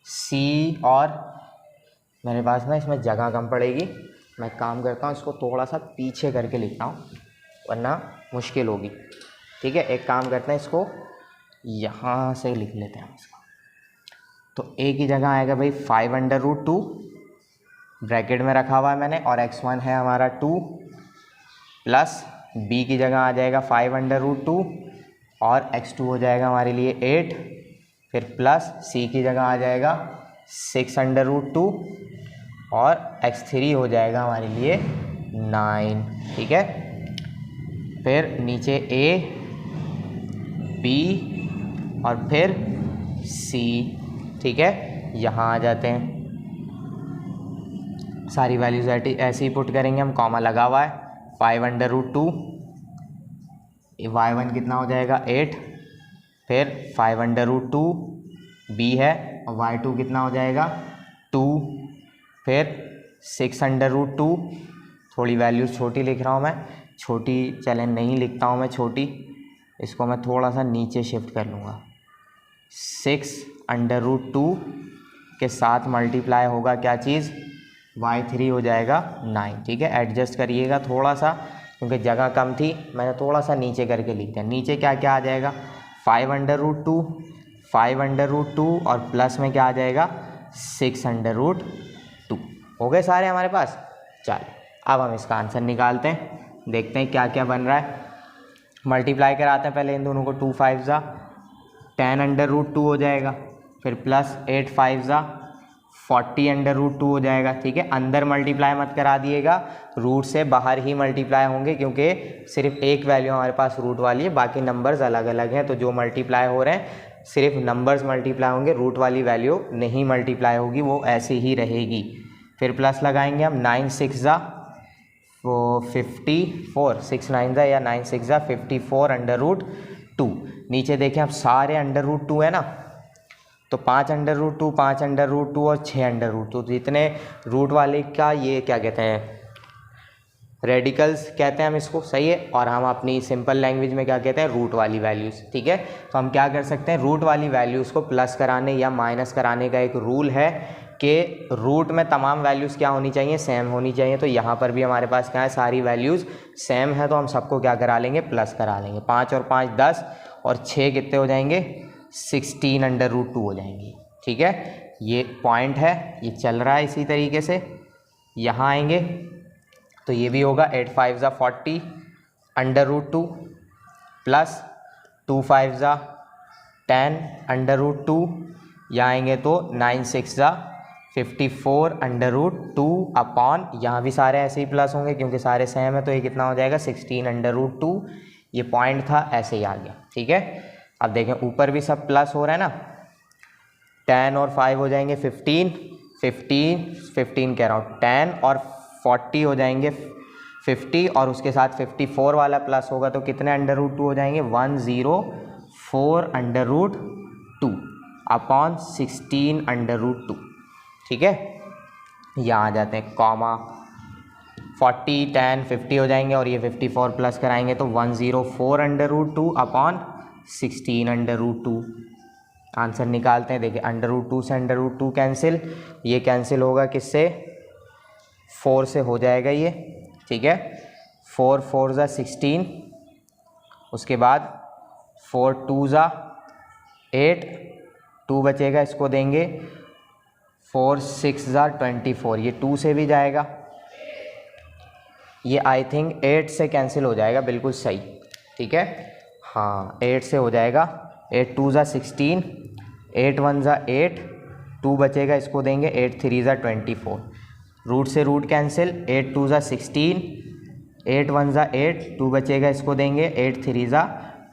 c और मेरे पास ना इसमें जगह कम पड़ेगी, मैं काम करता हूँ इसको थोड़ा सा पीछे करके लिखता हूँ वरना मुश्किल होगी, ठीक है। एक काम करते हैं इसको यहाँ से लिख लेते हैं इसको। तो a की जगह आएगा भाई 5√2 ब्रैकेट में रखा हुआ है मैंने और x1 है हमारा 2 प्लस b की जगह आ जाएगा 5√2 और x2 हो जाएगा हमारे लिए 8, फिर प्लस c की जगह आ जाएगा 6√2 और x3 हो जाएगा हमारे लिए 9, ठीक है। फिर नीचे a b और फिर c, ठीक है। यहाँ आ जाते हैं, सारी वैल्यूज ऐसे ही पुट करेंगे हम, कॉमा लगा हुआ है 5√2, y1 कितना हो जाएगा 8, फिर 5√2 b है और y2 कितना हो जाएगा 2, फिर 6√2, थोड़ी वैल्यूज छोटी लिख रहा हूँ मैं, छोटी चलें नहीं लिखता हूँ मैं छोटी, इसको मैं थोड़ा सा नीचे शिफ्ट कर लूँगा। 6√2 के साथ मल्टीप्लाई होगा क्या चीज़ y3 हो जाएगा 9, ठीक है। एडजस्ट करिएगा थोड़ा सा क्योंकि जगह कम थी, मैंने थोड़ा सा नीचे करके लिख दिया। नीचे क्या क्या आ जाएगा 5√2 और प्लस में क्या आ जाएगा 6√2, हो गए सारे हमारे पास। चलो अब हम इसका आंसर निकालते हैं, देखते हैं क्या क्या बन रहा है। मल्टीप्लाई कराते हैं पहले इन दोनों को, 2 5 ज़ा 10√2 हो जाएगा, फिर प्लस 8 5 ज़ा 40√2 हो जाएगा, ठीक है। अंदर मल्टीप्लाई मत करा दिएगा, रूट से बाहर ही मल्टीप्लाई होंगे क्योंकि सिर्फ एक वैल्यू हमारे पास रूट वाली है, बाकी नंबर्स अलग अलग हैं। तो जो मल्टीप्लाई हो रहे हैं सिर्फ नंबर्स मल्टीप्लाई होंगे, रूट वाली वैल्यू नहीं मल्टीप्लाई होगी, वो ऐसे ही रहेगी। फिर प्लस लगाएंगे हम 9 6 ज़ा 54, 6 9 ज़ा या 9 6 ज़ा 54√2। नीचे देखें अब सारे √2 है ना, तो 5√2 5√2 और 6√2, तो जितने रूट वाले का ये क्या कहते हैं रेडिकल्स कहते हैं हम इसको, सही है। और हम अपनी सिंपल लैंग्वेज में क्या कहते हैं रूट वाली वैल्यूज़, ठीक है। तो हम क्या कर सकते हैं, रूट वाली वैल्यूज़ को प्लस कराने या माइनस कराने का एक रूल है कि रूट में तमाम वैल्यूज़ क्या होनी चाहिए सेम होनी चाहिए। तो यहाँ पर भी हमारे पास क्या है सारी वैल्यूज़ सेम है, तो हम सबको क्या करा लेंगे प्लस करा लेंगे। 5 और 5 10 और 6 कितने हो जाएंगे 16√2 हो जाएंगी, ठीक है। ये पॉइंट है, ये चल रहा है इसी तरीके से। यहाँ आएंगे तो ये भी होगा 8 5 ज़ा 40√2 प्लस 2 5 ज़ा 10√2, यहाँ आएंगे तो 9 6 ज़ा 54√2 अपॉन, यहाँ भी सारे ऐसे ही प्लस होंगे क्योंकि सारे सेम है, तो ये कितना हो जाएगा 16√2। ये पॉइंट था ऐसे ही आ गया, ठीक है। अब देखें ऊपर भी सब प्लस हो रहा है ना, 10 और 5 हो जाएंगे 15 कह रहा हूँ, 10 और 40 हो जाएंगे 50 और उसके साथ 54 वाला प्लस होगा तो कितने √2 हो जाएंगे 104√2 अपॉन 16√2, ठीक है। यहाँ आ जाते हैं कॉमा, 40 10 50 हो जाएंगे और ये 54 प्लस कराएंगे तो 104√2 अपॉन 16√2। आंसर निकालते हैं, देखिए √2 से √2 कैंसिल, ये कैंसिल होगा किससे 4 से हो जाएगा ये, ठीक है। 4 4 ज़ा 16, उसके बाद 4 2 ज़ा 8, 2 बचेगा इसको देंगे 4 6 ज़ा 24, ये 2 से भी जाएगा, ये आई थिंक 8 से कैंसिल हो जाएगा, बिल्कुल सही, ठीक है। हाँ 8 से हो जाएगा, 8 2 ज़ा 16, 8 1 ज़ा 8, 2 बचेगा इसको देंगे 8 3 ज़ा 24, रूट से रूट कैंसिल, 8 2 ज़ा 16, 8 1 ज़ा 8, 2 बचेगा इसको देंगे 8 3 ज़ा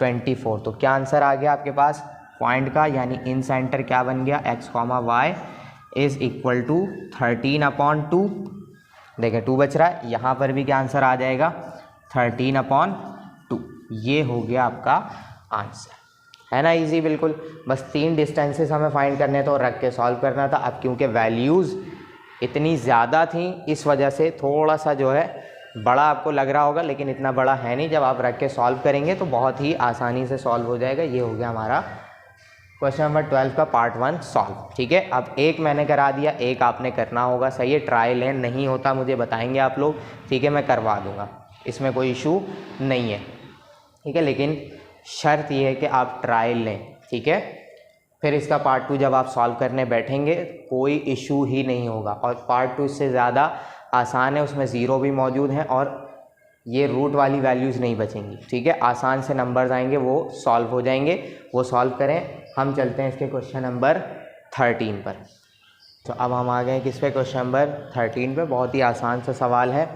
24। तो क्या आंसर आ गया आपके पास पॉइंट का, यानी इन सेंटर क्या बन गया x, y is equal to 13/2। देखें 2 बच रहा है, यहाँ पर भी क्या आंसर आ जाएगा 13/2। ये हो गया आपका आंसर, है ना। इजी बिल्कुल। बस 3 डिस्टेंसेस हमें फाइंड करने तो रख के सॉल्व करना था। अब क्योंकि वैल्यूज़ इतनी ज़्यादा थी इस वजह से थोड़ा सा जो है बड़ा आपको लग रहा होगा, लेकिन इतना बड़ा है नहीं। जब आप रख के सॉल्व करेंगे तो बहुत ही आसानी से सॉल्व हो जाएगा। ये हो गया हमारा क्वेश्चन नंबर 12 का पार्ट 1 सॉल्व। ठीक है, अब एक मैंने करा दिया, एक आपने करना होगा। सही है, ट्रायल है, नहीं होता मुझे बताएंगे आप लोग। ठीक है, मैं करवा दूंगा, इसमें कोई इशू नहीं है। ठीक है, लेकिन शर्त ये है कि आप ट्रायल लें। ठीक है, फिर इसका पार्ट 2 जब आप सॉल्व करने बैठेंगे कोई इशू ही नहीं होगा। और पार्ट 2 इससे ज़्यादा आसान है, उसमें ज़ीरो भी मौजूद हैं और ये रूट वाली वैल्यूज़ नहीं बचेंगी। ठीक है, आसान से नंबर्स आएंगे, वो सॉल्व हो जाएंगे। वो सॉल्व करें। हम चलते हैं इसके क्वेश्चन नंबर 13 पर। तो अब हम आ गए किस पे, क्वेश्चन नंबर 13 पे। बहुत ही आसान सा सवाल है।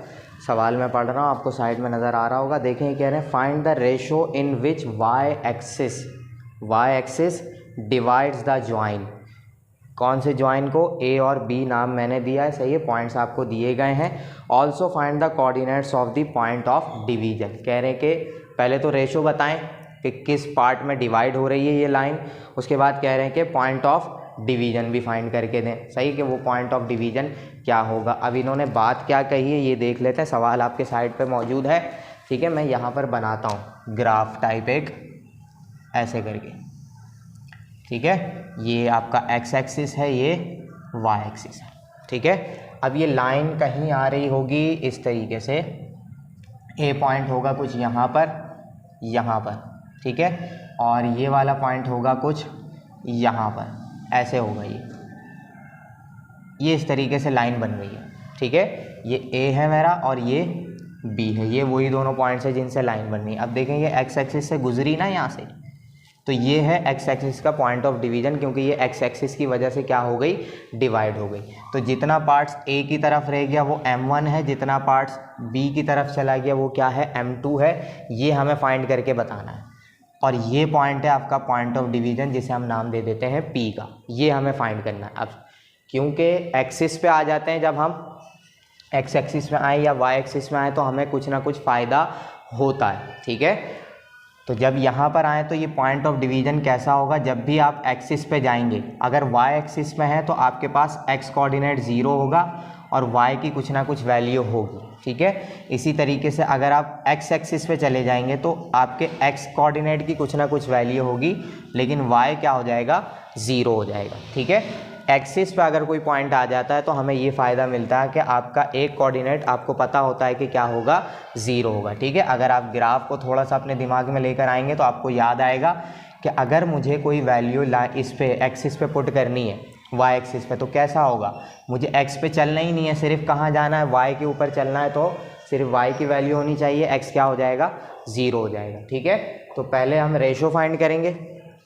सवाल मैं पढ़ रहा हूँ, आपको साइड में नज़र आ रहा होगा। देखें कह रहे हैं find the ratio in which Y axis divides the join. कौन से ज्वाइन को, ए और बी नाम मैंने दिया है। सही है, पॉइंट्स आपको दिए गए हैं। Also find the coordinates of the point of division. कह रहे हैं कि पहले तो रेशो बताएं कि किस पार्ट में डिवाइड हो रही है ये लाइन। उसके बाद कह रहे हैं कि पॉइंट ऑफ डिवीजन भी फाइंड करके दें। सही कि वो पॉइंट ऑफ डिवीजन क्या होगा। अब इन्होंने बात क्या कही है ये देख लेते हैं। सवाल आपके साइड पे मौजूद है। ठीक है, मैं यहाँ पर बनाता हूँ ग्राफ टाइप एक ऐसे करके। ठीक है, ये आपका एक्स एक्सिस है, ये वाई एक्सिस है। ठीक है, अब ये लाइन कहीं आ रही होगी इस तरीके से। ए पॉइंट होगा कुछ यहाँ पर। ठीक है, और ये वाला पॉइंट होगा कुछ यहाँ पर, ऐसे होगा ये इस तरीके से लाइन बन गई है। ठीक है, ये ए है मेरा और ये बी है। ये वही दोनों पॉइंट्स है जिनसे लाइन बन रही है। अब देखेंगे एक्स एक्सिस से गुजरी ना यहाँ से, तो ये है एक्स एक्सिस का पॉइंट ऑफ डिवीजन, क्योंकि ये एक्स एक्सिस की वजह से क्या हो गई, डिवाइड हो गई। तो जितना पार्ट्स ए की तरफ रह गया वो m1 है, जितना पार्ट्स बी की तरफ चला गया वो क्या है, m2 है। ये हमें फाइंड करके बताना है। और ये पॉइंट है आपका पॉइंट ऑफ डिवीजन, जिसे हम नाम दे देते हैं P का। ये हमें फाइंड करना है। अब क्योंकि एक्सिस पे आ जाते हैं, जब हम एक्स एक्सिस में आए या वाई एक्सिस में आए तो हमें कुछ ना कुछ फ़ायदा होता है। ठीक है, तो जब यहाँ पर आए तो ये पॉइंट ऑफ डिवीजन कैसा होगा, जब भी आप एक्सिस पे जाएंगे, अगर वाई एक्सिस में है तो आपके पास एक्स कोऑर्डिनेट 0 होगा और वाई की कुछ ना कुछ वैल्यू होगी। ठीक है, इसी तरीके से अगर आप एक्स एक्सिस पे चले जाएंगे तो आपके एक्स कोऑर्डिनेट की कुछ ना कुछ वैल्यू होगी, लेकिन वाई क्या हो जाएगा, 0 हो जाएगा। ठीक है, एक्सिस पे अगर कोई पॉइंट आ जाता है तो हमें ये फ़ायदा मिलता है कि आपका एक कोऑर्डिनेट आपको पता होता है कि क्या होगा, 0 होगा। ठीक है, अगर आप ग्राफ को थोड़ा सा अपने दिमाग में लेकर आएंगे तो आपको याद आएगा कि अगर मुझे कोई वैल्यू इस पे एक्सिस पे पुट करनी है, वाई एक्सिस पे, तो कैसा होगा, मुझे एक्स पे चलना ही नहीं है, सिर्फ कहाँ जाना है, वाई के ऊपर चलना है। तो सिर्फ वाई की वैल्यू होनी चाहिए, एक्स क्या हो जाएगा, 0 हो जाएगा। ठीक है, तो पहले हम रेशो फाइंड करेंगे,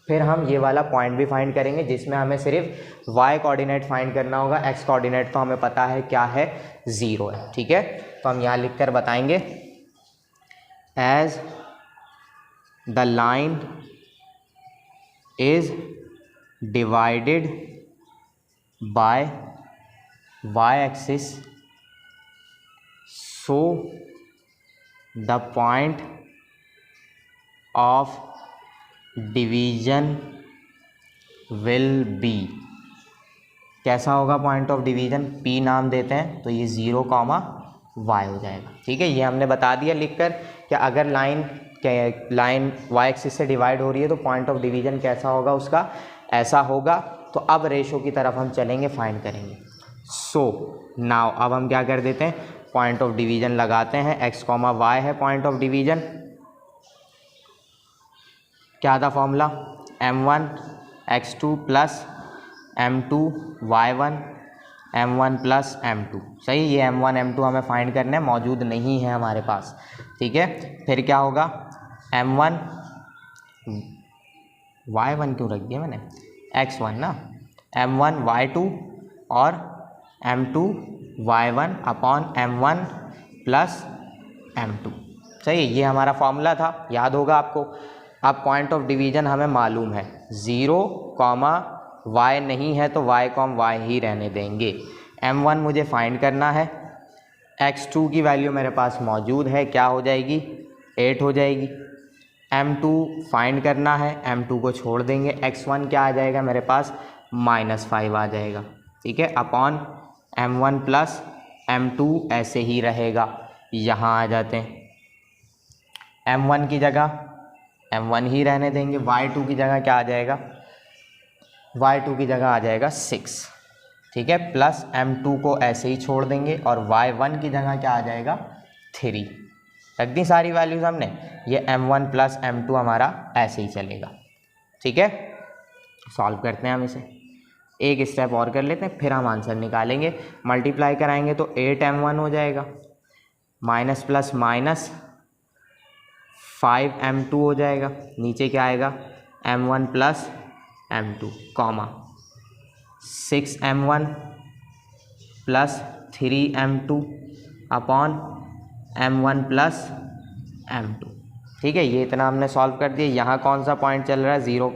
फिर हम ये वाला पॉइंट भी फाइंड करेंगे जिसमें हमें सिर्फ वाई कोऑर्डिनेट फाइंड करना होगा। एक्स कोऑर्डिनेट तो हमें पता है क्या है, 0 है। ठीक है, तो हम यहाँ लिख कर बताएंगे, as the line is divided by Y axis so the point of division will be. कैसा होगा पॉइंट ऑफ डिवीजन, P नाम देते हैं, तो ये 0, y हो जाएगा। ठीक है, ये हमने बता दिया लिखकर कि अगर लाइन y एक्सिस से डिवाइड हो रही है तो पॉइंट ऑफ डिवीजन कैसा होगा उसका, ऐसा होगा। तो अब रेशो की तरफ हम चलेंगे, फाइंड करेंगे। सो नाउ अब हम क्या कर देते हैं, पॉइंट ऑफ डिवीजन लगाते हैं। x, y है पॉइंट ऑफ डिवीजन। क्या था formula, m1 x2 plus m2 y1 m1 plus m2। सही, ये m1 m2 हमें फाइंड करना है, मौजूद नहीं है हमारे पास। ठीक है, फिर क्या होगा, m1 y1 क्यों रख दिया मैंने, x1 ना, m1 y2 और m2 y1 upon m1 plus m2। सही, ये हमारा फॉर्मूला था, याद होगा आपको। अब पॉइंट ऑफ डिवीजन हमें मालूम है, 0, y नहीं है तो y को हम y ही रहने देंगे। m1 मुझे फाइंड करना है, x2 की वैल्यू मेरे पास मौजूद है, क्या हो जाएगी 8 हो जाएगी। m2 फाइंड करना है, m2 को छोड़ देंगे, x1 क्या आ जाएगा मेरे पास -5 आ जाएगा, ठीक है, अपॉन m1 प्लस m2 ऐसे ही रहेगा। यहाँ आ जाते हैं, m1 की जगह m1 ही रहने देंगे, y2 की जगह क्या आ जाएगा, y2 की जगह आ जाएगा 6, ठीक है, प्लस m2 को ऐसे ही छोड़ देंगे और y1 की जगह क्या आ जाएगा 3। रख दी सारी वैल्यूज़ हमने, ये m1 प्लस m2 हमारा ऐसे ही चलेगा, ठीक है। सॉल्व करते हैं हम इसे, एक स्टेप और कर लेते हैं फिर हम आंसर निकालेंगे। मल्टीप्लाई कराएंगे तो 8m1 हो जाएगा, माइनस प्लस माइनस 5m2 हो जाएगा, नीचे क्या आएगा m1 plus m2 comma 6m1 plus 3m2 upon m1 plus m2, ठीक है। ये इतना हमने सॉल्व कर दिया। यहाँ कौन सा पॉइंट चल रहा है 0,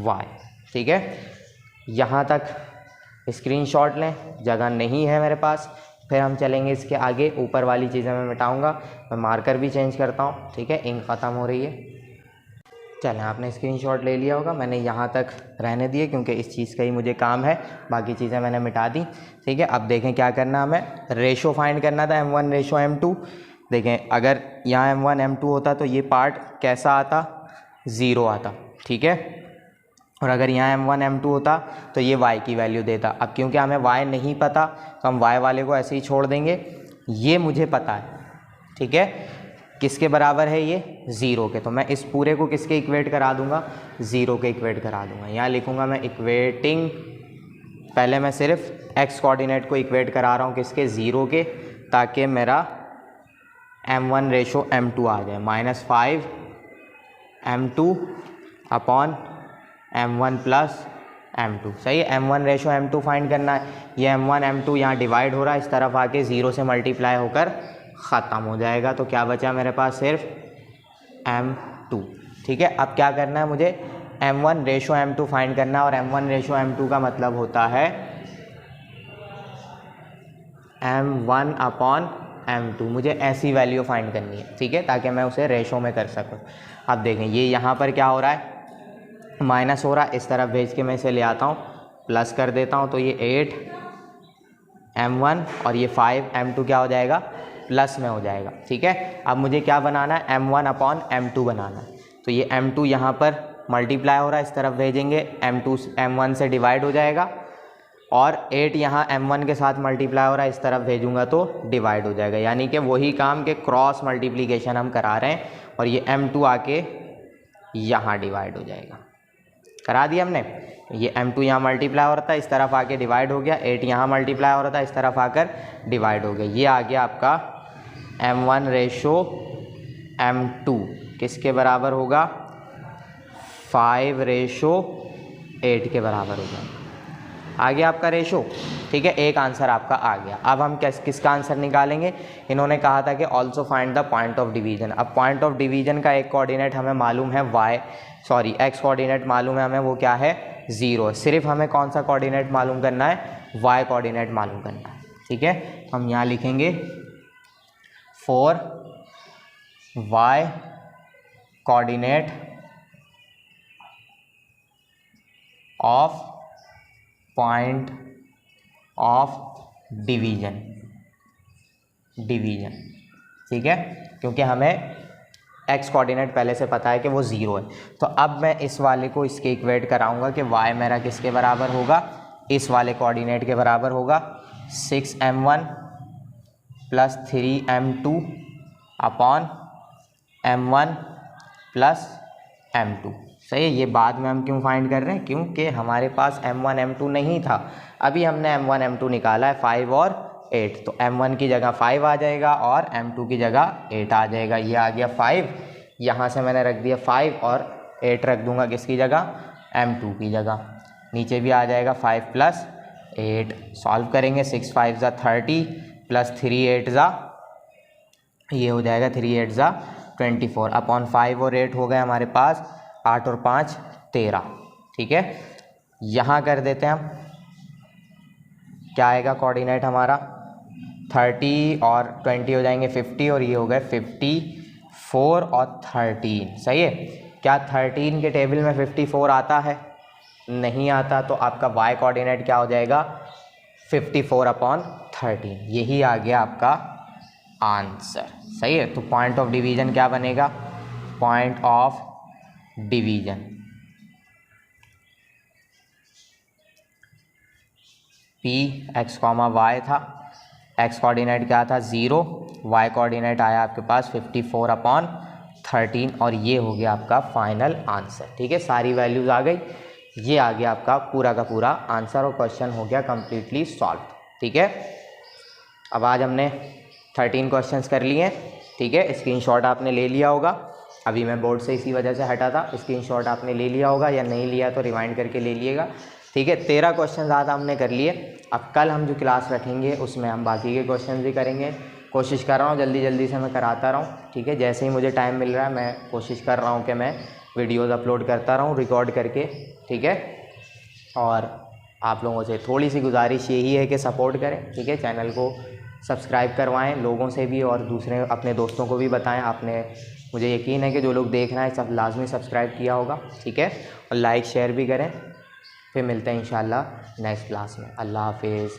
y, ठीक है। यहाँ तक स्क्रीनशॉट लें, जगह नहीं है मेरे पास, फिर हम चलेंगे इसके आगे। ऊपर वाली चीज़ें मैं मिटाऊंगा, मैं मार्कर भी चेंज करता हूँ, ठीक है, इंक ख़त्म हो रही है। चलें, आपने स्क्रीनशॉट ले लिया होगा, मैंने यहाँ तक रहने दिए क्योंकि इस चीज़ का ही मुझे काम है, बाकी चीज़ें मैंने मिटा दी, ठीक है। अब देखें क्या करना, हमें रेशो फाइंड करना था m1 रेशो m2। देखें अगर यहाँ m1 m2 होता तो ये पार्ट कैसा आता 0 आता, ठीक है, और अगर यहाँ m1 m2 होता तो ये y की वैल्यू देता। अब क्योंकि हमें y नहीं पता तो हम y वाले को ऐसे ही छोड़ देंगे, ये मुझे पता है, ठीक है, किसके बराबर है ये 0 के, तो मैं इस पूरे को किसके इक्वेट करा दूंगा 0 के इक्वेट करा दूंगा। यहाँ लिखूंगा मैं इक्वेटिंग, पहले मैं सिर्फ x कोऑर्डिनेट को इक्वेट करा रहा हूँ किसके 0 के, ताकि मेरा m1 रेशो m2 आ जाए, -5m2 upon m1 plus m2, सही है। m1 रेशो m2 फाइंड करना है, ये m1 m2 यहाँ डिवाइड हो रहा है, इस तरफ आके 0 से मल्टीप्लाई होकर ख़त्म हो जाएगा, तो क्या बचा मेरे पास सिर्फ m2, ठीक है। अब क्या करना है मुझे m1 रेशो m2 फाइंड करना है, और m1 रेशो m2 का मतलब होता है m1 अपॉन m2, मुझे ऐसी वैल्यू फाइंड करनी है, ठीक है, ताकि मैं उसे रेशो में कर सकूं। अब देखें ये यहाँ पर क्या हो रहा है माइनस हो रहा है, इस तरफ भेज के मैं इसे ले आता हूँ, प्लस कर देता हूँ, तो ये 8m1 और ये 5m2 क्या हो जाएगा प्लस में हो जाएगा, ठीक है। अब मुझे क्या बनाना है m1 अपॉन m2 बनाना है, तो ये m2 यहाँ पर मल्टीप्लाई हो रहा है, इस तरफ भेजेंगे m2 m1 से डिवाइड हो जाएगा, और 8 यहाँ m1 के साथ मल्टीप्लाई हो रहा है, इस तरफ भेजूंगा तो डिवाइड हो जाएगा, यानी कि वही काम के क्रॉस मल्टीप्लिकेशन हम करा रहे हैं, और ये m2 आके यहाँ डिवाइड हो जाएगा, करा दिया हमने। ये m2 यहाँ मल्टीप्लाई हो रहा था, इस तरफ आके डिवाइड हो गया, 8 यहाँ मल्टीप्लाई हो रहा था, इस तरफ आकर डिवाइड हो गया, ये आ गया आपका m1 रेशो m2 किसके बराबर होगा 5 रेशो 8 के बराबर होगा। आ गया आपका रेशो, ठीक है, एक आंसर आपका आ गया। अब हम किसका आंसर निकालेंगे, इन्होंने कहा था कि also find the point of division. अब पॉइंट ऑफ डिवीजन का एक कोऑर्डिनेट हमें मालूम है x कोऑर्डिनेट मालूम है हमें, वो क्या है 0, सिर्फ हमें कौन सा कोऑर्डिनेट मालूम करना है y कोऑर्डिनेट मालूम करना है, ठीक है। हम यहाँ लिखेंगे for y coordinate of point of division, ठीक है, क्योंकि हमें x कोऑर्डिनेट पहले से पता है कि वो 0 है। तो अब मैं इस वाले को इसके इक्वेट कराऊंगा कि y मेरा किसके बराबर होगा, इस वाले कोऑर्डिनेट के बराबर होगा 6m1 plus 3m2 upon m1 plus m2, सही है। ये बाद में हम क्यों फाइंड कर रहे हैं, क्योंकि हमारे पास m1 m2 नहीं था, अभी हमने m1 m2 निकाला है 5 और 8, तो m1 की जगह 5 आ जाएगा और m2 की जगह 8 आ जाएगा। ये आ गया 5, यहाँ से मैंने रख दिया 5 और 8 रख दूंगा किसकी जगह m2 की जगह, नीचे भी आ जाएगा 5 प्लस 8। सॉल्व करेंगे 6 5 ज़ा 30 प्लस 3 8 ज़ा, ये हो जाएगा 3 8 ज़ा 24 अपॉन 5 और 8 हो गए हमारे पास 8 और 5 13, ठीक है। यहाँ कर देते हैं हम, क्या आएगा कोऑर्डिनेट हमारा 30 और 20 हो जाएंगे 50 और ये हो गए 54 और 13। सही है। क्या 13 के टेबल में 54 आता है? नहीं आता, तो आपका y कोऑर्डिनेट क्या हो जाएगा 54/13। यही आ गया आपका आंसर। सही है। तो पॉइंट ऑफ डिवीजन क्या बनेगा? Point of division P x, y था। x कोऑर्डिनेट क्या था 0, y कोऑर्डिनेट आया आपके पास 54/13 और ये हो गया आपका फाइनल आंसर। ठीक है, सारी वैल्यूज़ आ गई, ये आ गया आपका पूरा का पूरा आंसर और क्वेश्चन हो गया कम्प्लीटली सॉल्व। ठीक है, अब आज हमने 13 क्वेश्चंस कर लिए। ठीक है, स्क्रीनशॉट आपने ले लिया होगा, अभी मैं बोर्ड से इसी वजह से हटा था। स्क्रीनशॉट आपने ले लिया होगा या नहीं लिया तो रिवाइंड करके ले लिएगा। ठीक है, 13 क्वेश्चन आज हमने कर लिए। अब कल हम जो क्लास रखेंगे उसमें हम बाकी के क्वेश्चन भी करेंगे। कोशिश कर रहा हूँ जल्दी जल्दी से मैं कराता रहूँ। ठीक है, जैसे ही मुझे टाइम मिल रहा है मैं कोशिश कर रहा हूँ कि मैं वीडियोज़ अपलोड करता रहूँ रिकॉर्ड करके। ठीक है, और आप लोगों से थोड़ी सी गुजारिश यही है कि सपोर्ट करें। ठीक है, चैनल को सब्सक्राइब करवाएं लोगों से भी और दूसरे अपने दोस्तों को भी बताएं। आपने, मुझे यकीन है कि जो लोग देख रहे हैं सब लाजमी सब्सक्राइब किया होगा। ठीक है, और लाइक शेयर भी करें। फिर मिलते हैं इंशाल्लाह नेक्स्ट क्लास में। अल्लाह हाफिज़।